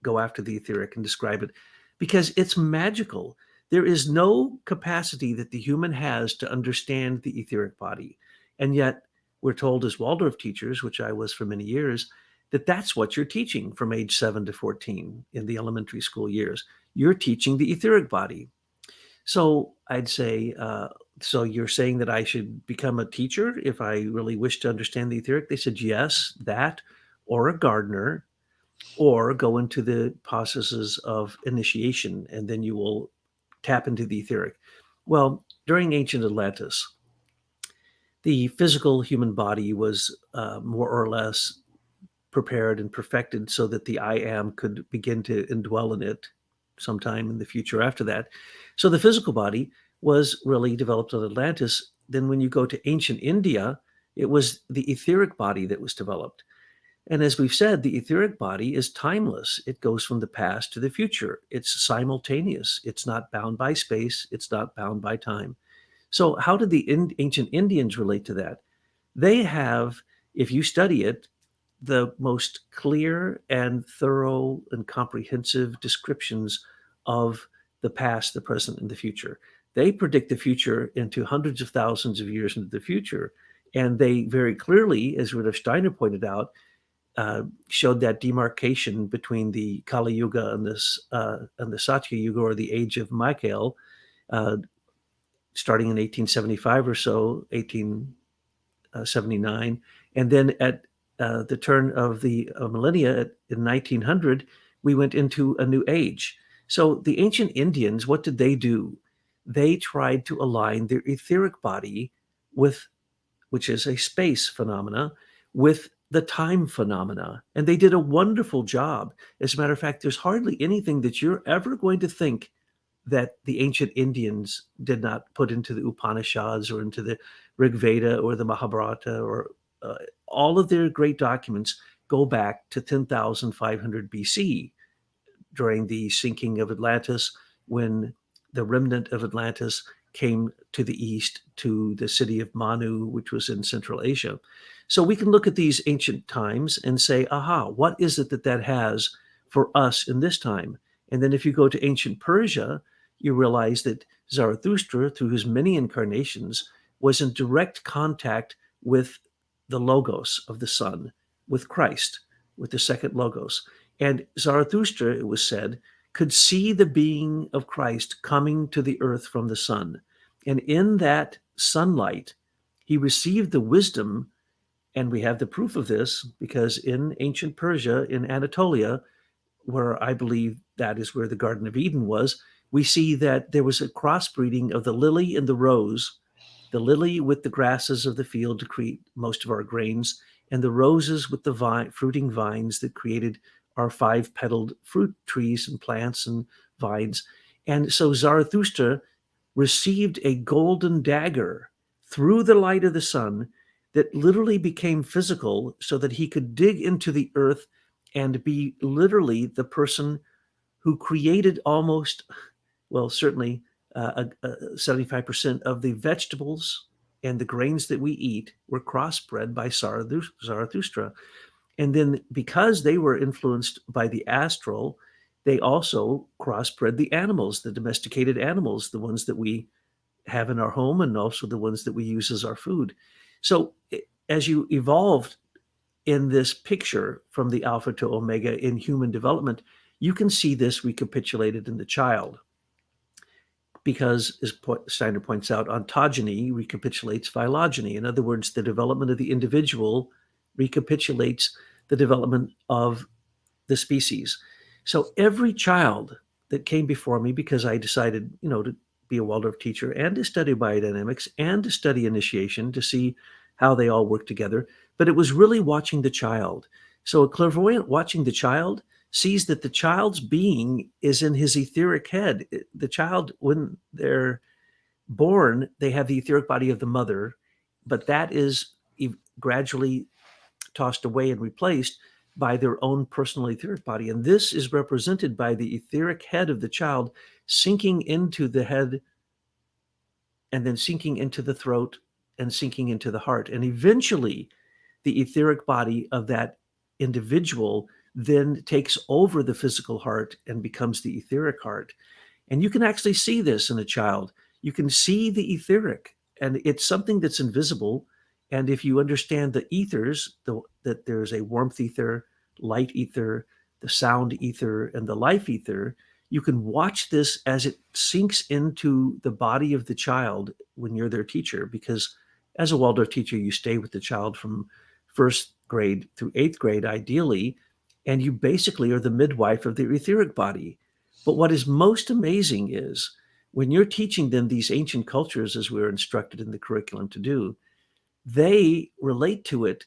go after the etheric and describe it because it's magical. There is no capacity that the human has to understand the etheric body. And yet we're told as Waldorf teachers, which I was for many years, that that's what you're teaching from age 7 to 14 in the elementary school years. You're teaching the etheric body. So I'd say, so you're saying that I should become a teacher if I really wish to understand the etheric? They said, yes, that, or a gardener, or go into the processes of initiation, and then you will tap into the etheric. Well, during ancient Atlantis, the physical human body was more or less prepared and perfected so that the I am could begin to indwell in it sometime in the future after that. So the physical body was really developed on Atlantis. Then when you go to ancient India, it was the etheric body that was developed. And as we've said, the etheric body is timeless. It goes from the past to the future. It's simultaneous. It's not bound by space. It's not bound by time. So how did the ancient Indians relate to that? They have, if you study it, the most clear and thorough and comprehensive descriptions of the past, the present, and the future. They predict the future into hundreds of thousands of years into the future. And they very clearly, as Rudolf Steiner pointed out, showed that demarcation between the Kali Yuga and the Satya Yuga, or the age of Michael, uh, starting in 1875 or so, 1879, and then at the turn of the millennia in 1900, we went into a new age. So the ancient Indians, what did they do? They tried to align their etheric body with, which is a space phenomena, with the time phenomena. And they did a wonderful job. As a matter of fact, there's hardly anything that you're ever going to think that the ancient Indians did not put into the Upanishads or into the Rig Veda or the Mahabharata, or all of their great documents go back to 10,500 BC during the sinking of Atlantis, when the remnant of Atlantis came to the east to the city of Manu, which was in Central Asia. So we can look at these ancient times and say, aha, what is it that has for us in this time? And then if you go to ancient Persia, you realize that Zarathustra, through his many incarnations, was in direct contact with the Logos of the Sun, with Christ, with the second Logos. And Zarathustra, it was said, could see the being of Christ coming to the earth from the sun. And in that sunlight, he received the wisdom. And we have the proof of this because in ancient Persia, in Anatolia, where I believe that is where the Garden of Eden was, we see that there was a crossbreeding of the lily and the rose, the lily with the grasses of the field to create most of our grains, and the roses with the fruiting vines that created our five-petaled fruit trees and plants and vines. And so Zarathustra received a golden dagger through the light of the sun that literally became physical so that he could dig into the earth and be literally the person who created almost, well, certainly 75% of the vegetables and the grains that we eat were crossbred by Zarathustra. And then because they were influenced by the astral, they also crossbred the animals, the domesticated animals, the ones that we have in our home and also the ones that we use as our food. So as you evolved in this picture from the alpha to omega in human development, you can see this recapitulated in the child. Because, as Steiner points out, ontogeny recapitulates phylogeny. In other words, the development of the individual recapitulates the development of the species. So every child that came before me, because I decided, to be a Waldorf teacher and to study biodynamics and to study initiation to see how they all work together, but it was really watching the child. So a clairvoyant watching the child sees that the child's being is in his etheric head. The child, when they're born, they have the etheric body of the mother, but that is gradually tossed away and replaced by their own personal etheric body. And this is represented by the etheric head of the child sinking into the head and then sinking into the throat and sinking into the heart. And eventually, the etheric body of that individual then takes over the physical heart and becomes the etheric heart. And you can actually see this in a child. You can see the etheric, and it's something that's invisible. And if you understand the ethers, that there's a warmth ether, light ether, the sound ether, and the life ether, you can watch this as it sinks into the body of the child when you're their teacher, because as a Waldorf teacher, you stay with the child from first grade through eighth grade, ideally, and you basically are the midwife of their etheric body. But what is most amazing is when you're teaching them these ancient cultures, as we're instructed in the curriculum to do, they relate to it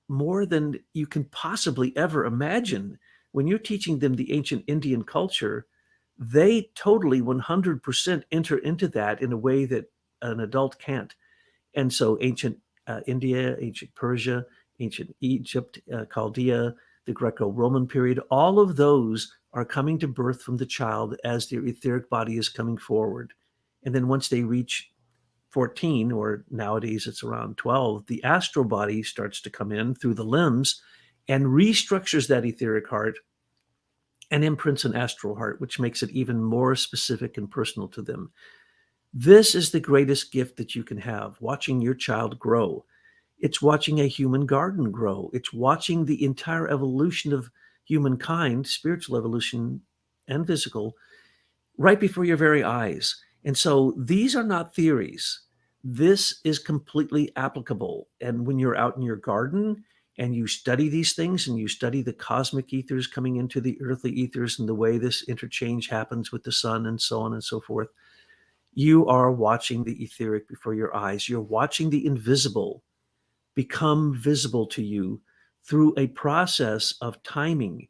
more than you can possibly ever imagine. When you're teaching them the ancient Indian culture, they totally 100% enter into that in a way that an adult can't. And so ancient India, ancient Persia, ancient Egypt, Chaldea, the Greco-Roman period, all of those are coming to birth from the child as their etheric body is coming forward. And then once they reach 14, or nowadays it's around 12, the astral body starts to come in through the limbs and restructures that etheric heart and imprints an astral heart, which makes it even more specific and personal to them. This is the greatest gift that you can have, watching your child grow. It's watching a human garden grow. It's watching the entire evolution of humankind, spiritual evolution and physical, right before your very eyes. And so these are not theories. This is completely applicable. And when you're out in your garden and you study these things and you study the cosmic ethers coming into the earthly ethers and the way this interchange happens with the sun and so on and so forth, you are watching the etheric before your eyes. You're watching the invisible become visible to you through a process of timing.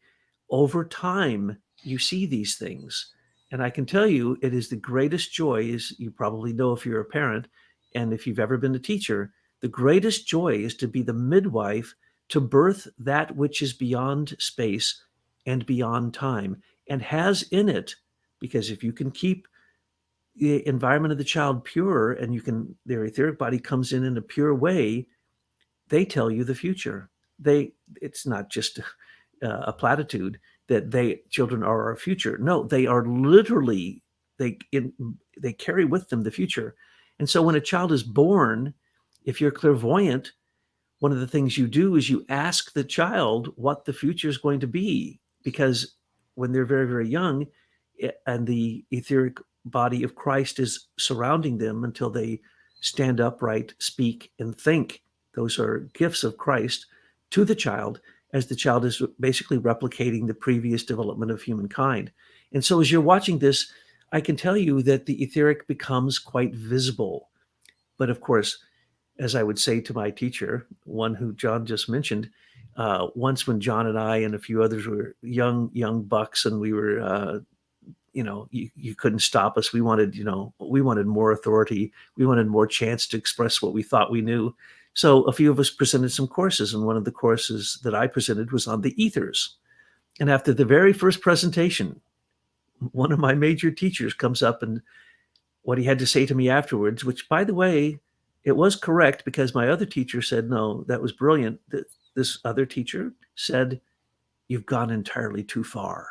Over time, you see these things. And I can tell you, it is the greatest joy, as you probably know if you're a parent, and if you've ever been a teacher, the greatest joy is to be the midwife to birth that which is beyond space and beyond time, and has in it, because if you can keep the environment of the child pure and their etheric body comes in a pure way, they tell you the future. It's not just a platitude that children are our future. No, they are literally, they carry with them the future. And so when a child is born, if you're clairvoyant, one of the things you do is you ask the child what the future is going to be, because when they're very, very young and the etheric body of Christ is surrounding them until they stand upright, speak, and think. Those are gifts of Christ to the child, as the child is basically replicating the previous development of humankind. And so as you're watching this, I can tell you that the etheric becomes quite visible. But of course, as I would say to my teacher, one who John just mentioned, once when John and I and a few others were young bucks, and we were you couldn't stop us. We wanted more authority. We wanted more chance to express what we thought we knew. So a few of us presented some courses, and one of the courses that I presented was on the ethers. And after the very first presentation, one of my major teachers comes up, and what he had to say to me afterwards, which, by the way, it was correct, because my other teacher said, no, that was brilliant. This other teacher said, you've gone entirely too far.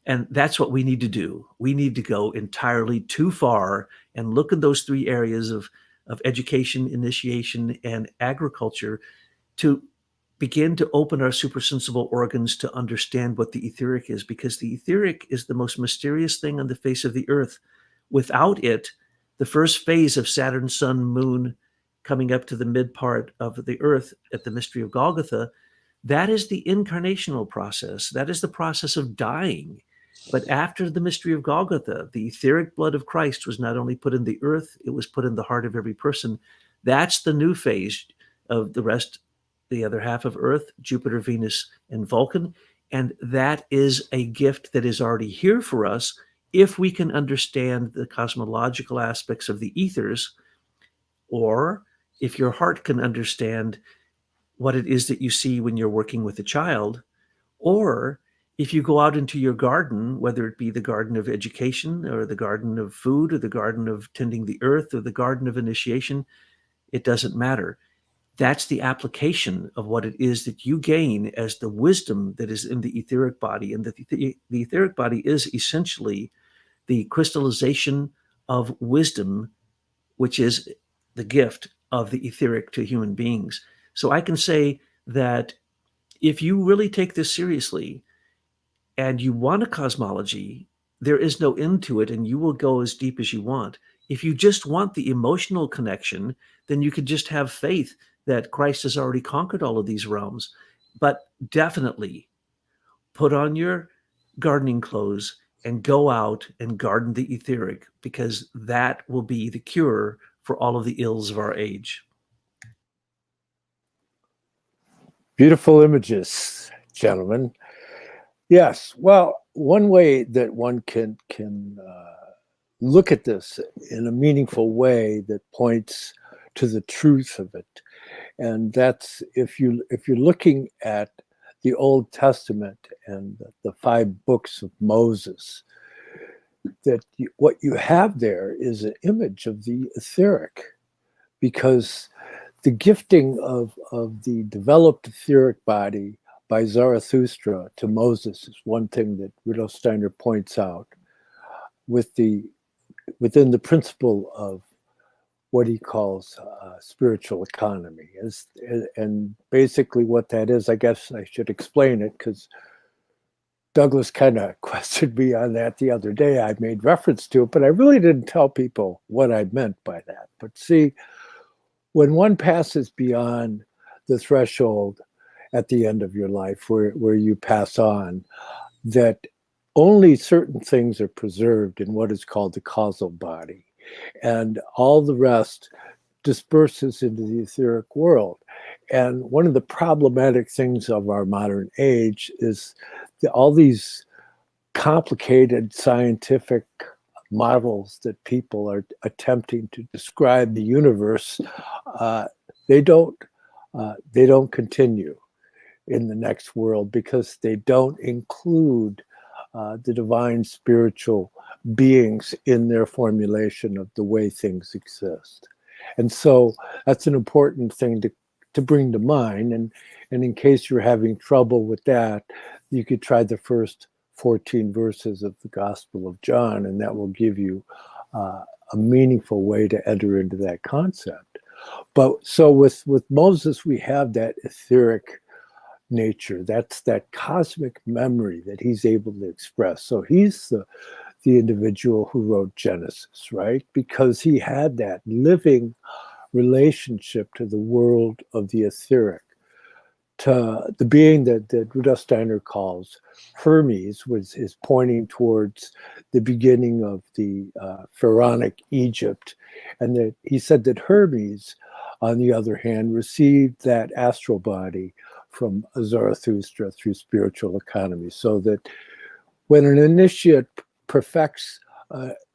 And that's what we need to do. We need to go entirely too far and look at those three areas of education, initiation, and agriculture to begin to open our supersensible organs to understand what the etheric is, because the etheric is the most mysterious thing on the face of the earth. Without it, the first phase of Saturn, Sun, Moon, coming up to the mid part of the earth at the mystery of Golgotha, that is the incarnational process. That is the process of dying. But after the mystery of Golgotha, the etheric blood of Christ was not only put in the earth, it was put in the heart of every person. That's the new phase. of the rest, the other half of Earth, Jupiter, Venus, and Vulcan. And that is a gift that is already here for us if we can understand the cosmological aspects of the ethers, or if your heart can understand what it is that you see when you're working with a child, or if you go out into your garden, whether it be the garden of education or the garden of food or the garden of tending the earth or the garden of initiation, it doesn't matter. That's the application of what it is that you gain as the wisdom that is in the etheric body. And the etheric body is essentially the crystallization of wisdom, which is the gift of the etheric to human beings. So I can say that if you really take this seriously and you want a cosmology, there is no end to it, and you will go as deep as you want. If you just want the emotional connection, then you could just have faith that Christ has already conquered all of these realms. But definitely put on your gardening clothes and go out and garden the etheric, because that will be the cure for all of the ills of our age. Beautiful images, gentlemen. Yes, well, one way that one can look at this in a meaningful way that points to the truth of it, and that's if you're looking at the Old Testament and the 5 books of Moses, that what you have there is an image of the etheric, because the gifting of the developed etheric body by Zarathustra to Moses is one thing that Rudolf Steiner points out within the principle of what he calls spiritual economy. And basically what that is, I guess I should explain it, because Douglas kind of questioned me on that the other day. I made reference to it, but I really didn't tell people what I meant by that. But see, when one passes beyond the threshold at the end of your life where you pass on, that only certain things are preserved in what is called the causal body, and all the rest disperses into the etheric world. And one of the problematic things of our modern age is all these complicated scientific models that people are attempting to describe the universe. They don't continue in the next world, because they don't include the divine spiritual beings in their formulation of the way things exist. And so that's an important thing to bring to mind. And in case you're having trouble with that, you could try the first 14 verses of the Gospel of John, and that will give you a meaningful way to enter into that concept. But so with Moses, we have that etheric nature. That's that cosmic memory that he's able to express. So he's the individual who wrote Genesis, right? Because he had that living relationship to the world of the etheric, to the being that Rudolf Steiner calls Hermes, is pointing towards the beginning of the pharaonic Egypt. And that he said that Hermes, on the other hand, received that astral body from Zarathustra through spiritual economy, so that when an initiate perfects,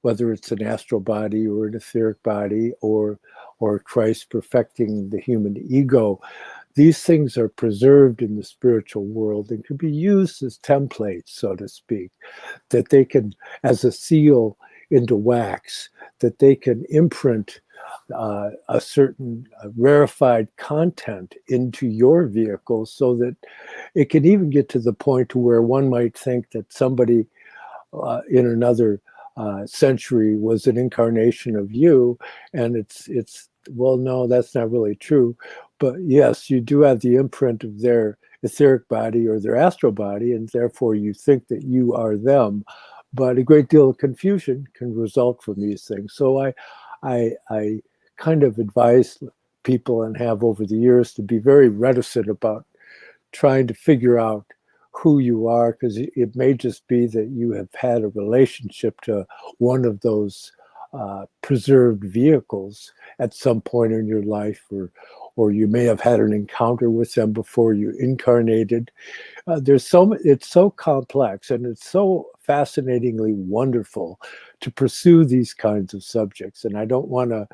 whether it's an astral body or an etheric body, or Christ perfecting the human ego, these things are preserved in the spiritual world and can be used as templates, so to speak, that they can, as a seal into wax, that they can imprint a certain rarefied content into your vehicle, so that it can even get to the point to where one might think that somebody in another century was an incarnation of you, and it's well, no, that's not really true. But yes, you do have the imprint of their etheric body or their astral body, and therefore you think that you are them. But a great deal of confusion can result from these things. So I kind of advise people, and have over the years, to be very reticent about trying to figure out who you are, because it may just be that you have had a relationship to one of those preserved vehicles at some point in your life, or you may have had an encounter with them before you incarnated. It's so complex, and it's so fascinatingly wonderful to pursue these kinds of subjects. And I don't want to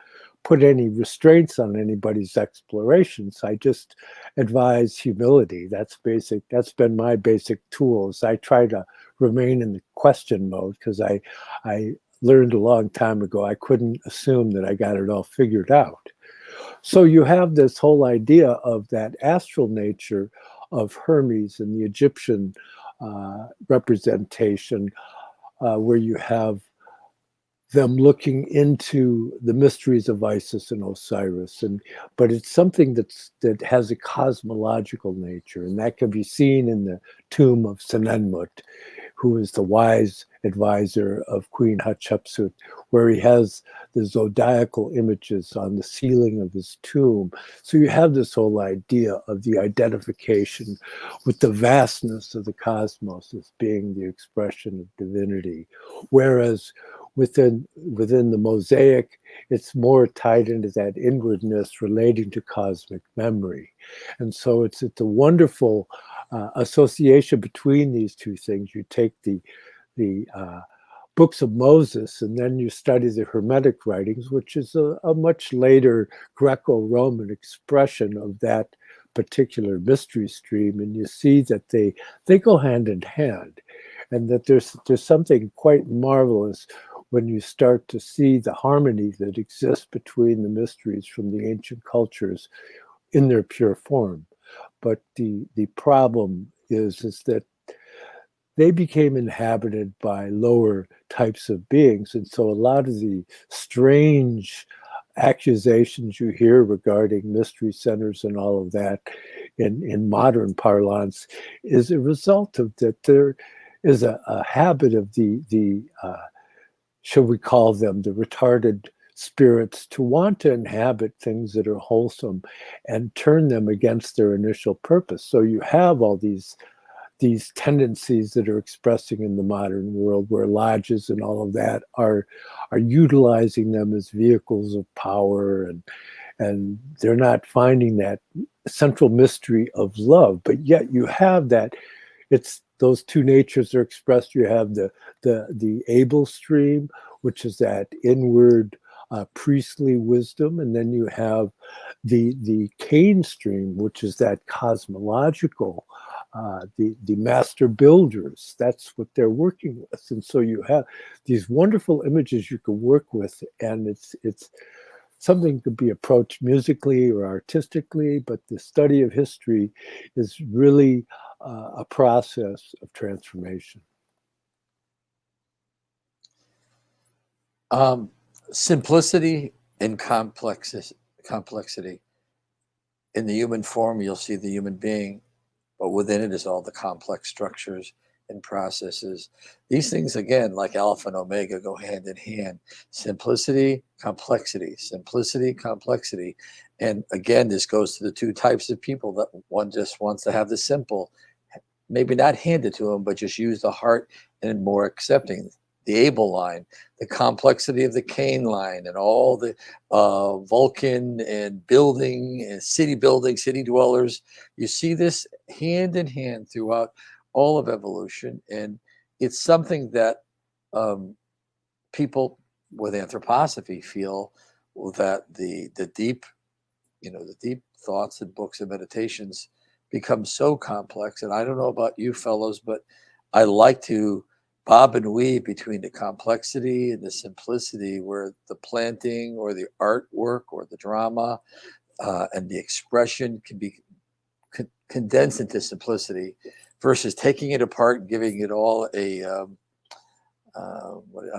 put any restraints on anybody's explorations. I just advise humility. That's basic. That's been my basic tools. I try to remain in the question mode, because I learned a long time ago I couldn't assume that I got it all figured out. So you have this whole idea of that astral nature of Hermes and the Egyptian representation, where you have them looking into the mysteries of Isis and Osiris, but it's something that has a cosmological nature, and that can be seen in the tomb of Senenmut, who is the wise advisor of Queen Hatshepsut, where he has the zodiacal images on the ceiling of his tomb. So you have this whole idea of the identification with the vastness of the cosmos as being the expression of divinity, whereas within the mosaic, it's more tied into that inwardness relating to cosmic memory. And so it's a wonderful association between these two things. You take the books of Moses, and then you study the Hermetic writings, which is a much later Greco-Roman expression of that particular mystery stream, and you see that they go hand in hand, and that there's something quite marvelous when you start to see the harmony that exists between the mysteries from the ancient cultures in their pure form. But the problem is that they became inhabited by lower types of beings. And so a lot of the strange accusations you hear regarding mystery centers and all of that in modern parlance is a result of that. There is a habit of the shall we call them the retarded spirits to want to inhabit things that are wholesome and turn them against their initial purpose. So you have all these tendencies that are expressing in the modern world, where lodges and all of that are utilizing them as vehicles of power, and they're not finding that central mystery of love. But yet you have that. It's those two natures are expressed. You have the Abel stream, which is that inward priestly wisdom, and then you have the Cain stream, which is that cosmological, the master builders. That's what they're working with, and so you have these wonderful images you can work with, and it's something that could be approached musically or artistically, but the study of history is really a process of transformation. Simplicity and complexity. In the human form, you'll see the human being, but within it is all the complex structures and processes. These things, again, like Alpha and Omega, go hand in hand. Simplicity, complexity, simplicity, complexity. And again, this goes to the two types of people. That one just wants to have the simple, maybe not hand it to them, but just use the heart and more accepting. The Abel line, the complexity of the Cain line, and all the Vulcan and building and city building, city dwellers. You see this hand in hand throughout all of evolution, and it's something that people with anthroposophy feel that the deep, the deep thoughts and books and meditations become so complex. And I don't know about you fellows, but I like to bob and weave between the complexity and the simplicity, where the planting or the artwork or the drama and the expression can be condensed into simplicity, versus taking it apart and giving it all an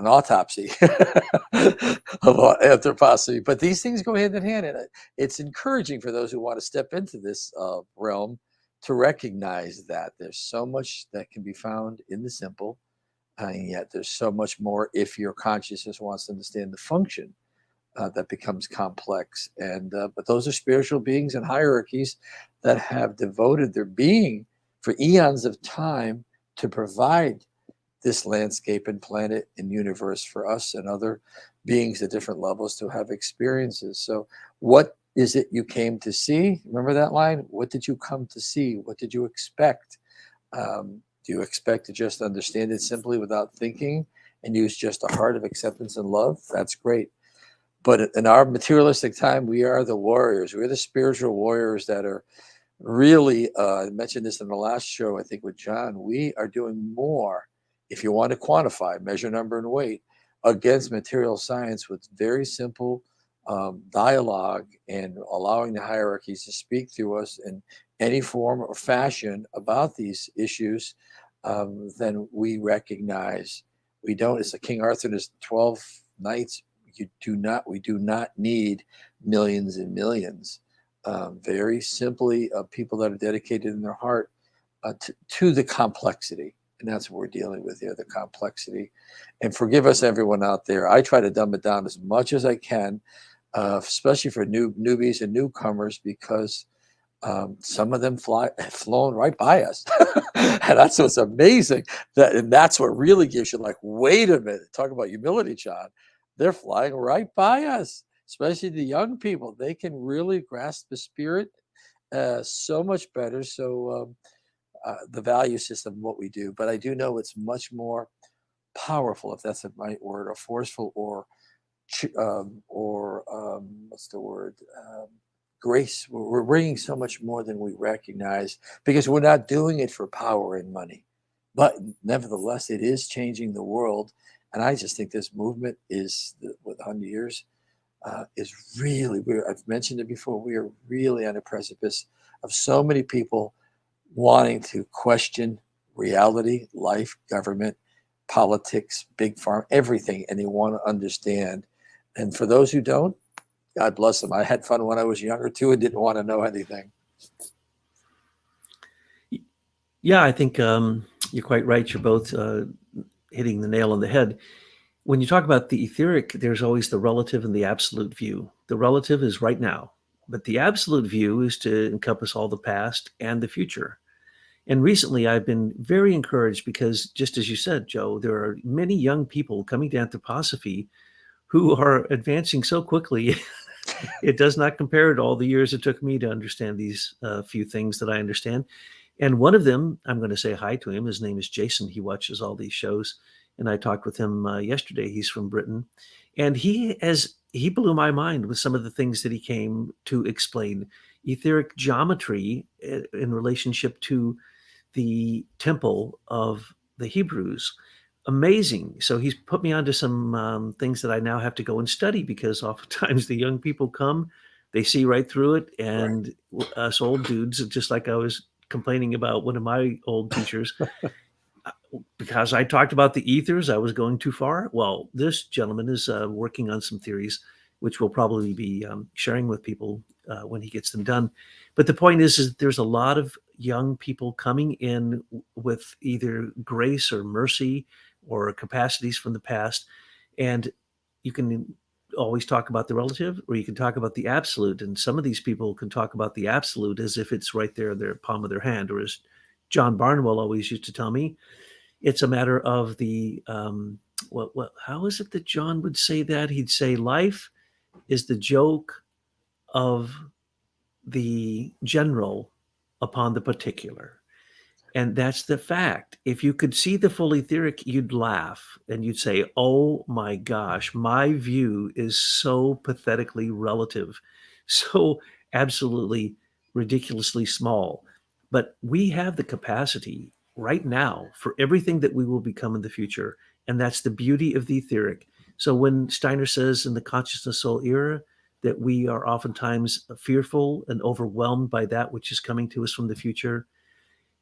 autopsy of anthroposophy. But these things go hand in hand, and it's encouraging for those who want to step into this realm to recognize that there's so much that can be found in the simple, and yet there's so much more if your consciousness wants to understand the function that becomes complex. And but those are spiritual beings and hierarchies that have devoted their being for eons of time to provide this landscape and planet and universe for us and other beings at different levels to have experiences. So what is it you came to see? Remember that line? What did you come to see? What did you expect? Do you expect to just understand it simply without thinking and use just a heart of acceptance and love? That's great. But in our materialistic time, we are the warriors. We're the spiritual warriors that are really, I mentioned this in the last show, I think with John, we are doing more, if you want to quantify, measure, number, and weight, against material science with very simple dialogue and allowing the hierarchies to speak through us in any form or fashion about these issues, then we recognize we don't. It's like King Arthur and his 12 knights. We do not need millions and millions. Very simply, people that are dedicated in their heart to the complexity. And that's what we're dealing with here, the complexity. And forgive us, everyone out there. I try to dumb it down as much as I can, especially for newbies and newcomers, because some of them have flown right by us. And that's what's amazing. And that's what really gives you like, wait a minute, talk about humility, John. They're flying right by us, especially the young people. They can really grasp the spirit so much better. So the value system of what we do. But I do know it's much more powerful, if that's the right word, or forceful, or what's the word? Grace. We're bringing so much more than we recognize, because we're not doing it for power and money. But nevertheless, it is changing the world. And I just think this movement is, with 100 years, is really, I've mentioned it before, we are really on the precipice of so many people wanting to question reality, life, government, politics, big farm, everything, and they want to understand. And for those who don't, God bless them. I had fun when I was younger too and didn't want to know anything. Yeah, I think you're quite right. You're both hitting the nail on the head. When you talk about the etheric, there's always the relative and the absolute view. The relative is right now, but the absolute view is to encompass all the past and the future. And recently, I've been very encouraged because, just as you said, Joe, there are many young people coming to anthroposophy who are advancing so quickly. It does not compare to all the years it took me to understand these few things that I understand. And one of them, I'm going to say hi to him. His name is Jason. He watches all these shows. And I talked with him yesterday. He's from Britain. And he blew my mind with some of the things that he came to explain. Etheric geometry in relationship to the temple of the Hebrews. Amazing. So he's put me onto some things that I now have to go and study, because oftentimes the young people come, they see right through it. And us old dudes, just like I was complaining about one of my old teachers, because I talked about the ethers, I was going too far. Well, this gentleman is working on some theories, which we'll probably be sharing with people when he gets them done. But the point is there's a lot of young people coming in with either grace or mercy or capacities from the past. And you can always talk about the relative, or you can talk about the absolute. And some of these people can talk about the absolute as if it's right there in their palm of their hand, or as John Barnwell always used to tell me, it's a matter of the, how is it that John would say that? He'd say life is the joke of the general upon the particular. And that's the fact. If you could see the full etheric, you'd laugh and you'd say, oh my gosh, my view is so pathetically relative, so absolutely ridiculously small. But we have the capacity right now for everything that we will become in the future. And that's the beauty of the etheric. So when Steiner says in the consciousness soul era that we are oftentimes fearful and overwhelmed by that which is coming to us from the future,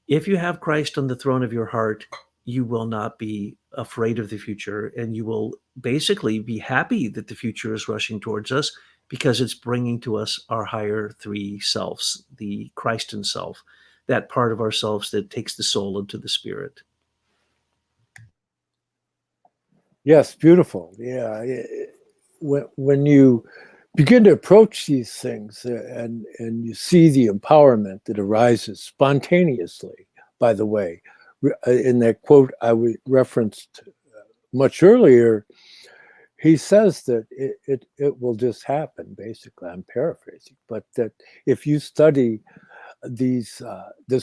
if you have Christ on the throne of your heart, you will not be afraid of the future, and you will basically be happy that the future is rushing towards us, because it's bringing to us our higher three selves, the Christen self, that part of ourselves that takes the soul into the spirit. Yes, beautiful. Yeah. When you begin to approach these things and you see the empowerment that arises spontaneously, by the way, in that quote I referenced much earlier, he says that it will just happen. Basically, I'm paraphrasing, but that if you study this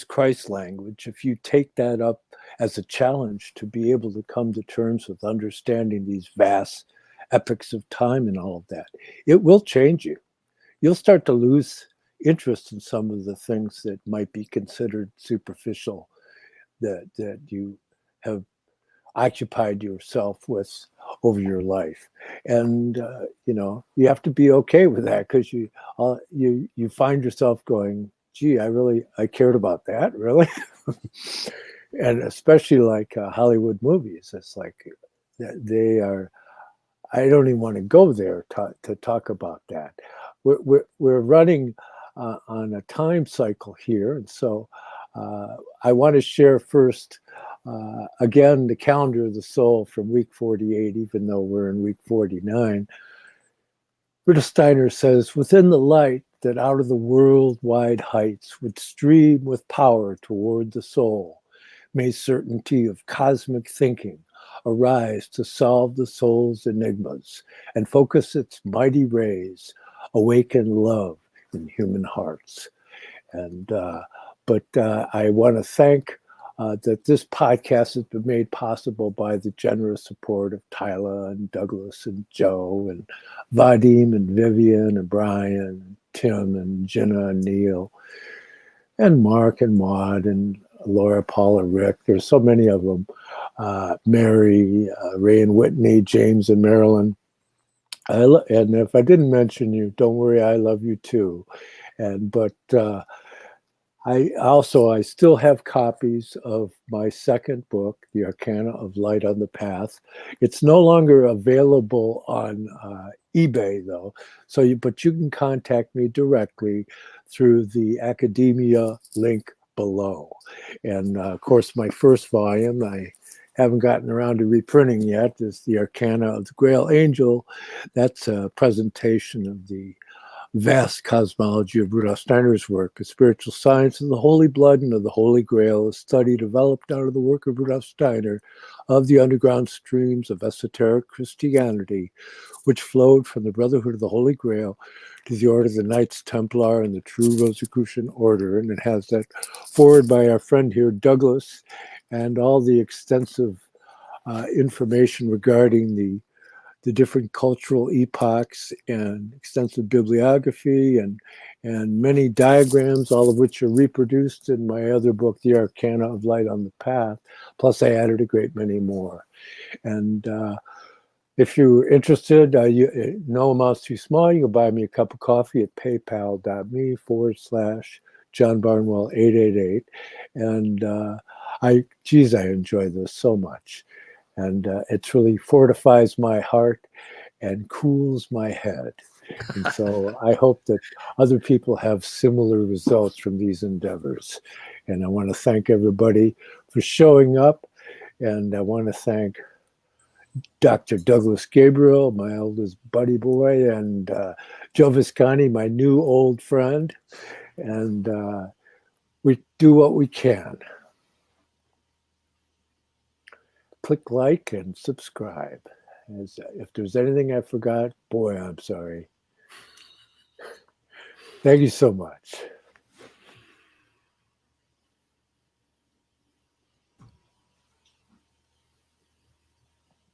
Christ language, if you take that up as a challenge to be able to come to terms with understanding these vast epochs of time and all of that, it will change you. You'll start to lose interest in some of the things that might be considered superficial, that you have occupied yourself with over your life. And you have to be okay with that, because you find yourself going, gee, I cared about that, really. And especially like Hollywood movies, it's like they are, I don't even want to go there to talk about that. We're running on a time cycle here, and so I want to share first again the calendar of the soul from week 48, even though we're in week 49. Rudolf Steiner says, within the light that out of the worldwide heights would stream with power toward the soul, may certainty of cosmic thinking arise to solve the soul's enigmas and focus its mighty rays, awaken love in human hearts. And but I want to thank that this podcast has been made possible by the generous support of Tyla and Douglas and Joe and Vadim and Vivian and Brian and Tim and Jenna and Neil and Mark and Maud and Laura, Paula, Rick. There's so many of them. Mary, Ray and Whitney, James and Marilyn. And if I didn't mention you, don't worry, I love you too. But I still have copies of my second book, The Arcana of Light on the Path. It's no longer available on eBay though, but you can contact me directly through the academia link below. And of course, my first volume, I haven't gotten around to reprinting yet, is The Arcana of the Grail Angel. That's a presentation of the vast cosmology of Rudolf Steiner's work. A spiritual science of the holy blood and of the Holy Grail, a study developed out of the work of Rudolf Steiner of the underground streams of esoteric Christianity, which flowed from the Brotherhood of the Holy Grail to the Order of the Knights Templar and the True Rosicrucian Order. And it has that forward by our friend here, Douglas, and all the extensive information regarding the different cultural epochs and extensive bibliography and many diagrams, all of which are reproduced in my other book, The Arcana of Light on the Path. Plus, I added a great many more. And if you're interested, no amount's too small. You can buy me a cup of coffee at paypal.me/John Barnwell 888. And I enjoy this so much. And it really fortifies my heart and cools my head. And so I hope that other people have similar results from these endeavors. And I want to thank everybody for showing up. And I want to thank Dr. Douglas Gabriel, my oldest buddy boy, and Joe Visconti, my new old friend. And we do what we can. Click like and subscribe. If there's anything I forgot, boy, I'm sorry. Thank you so much.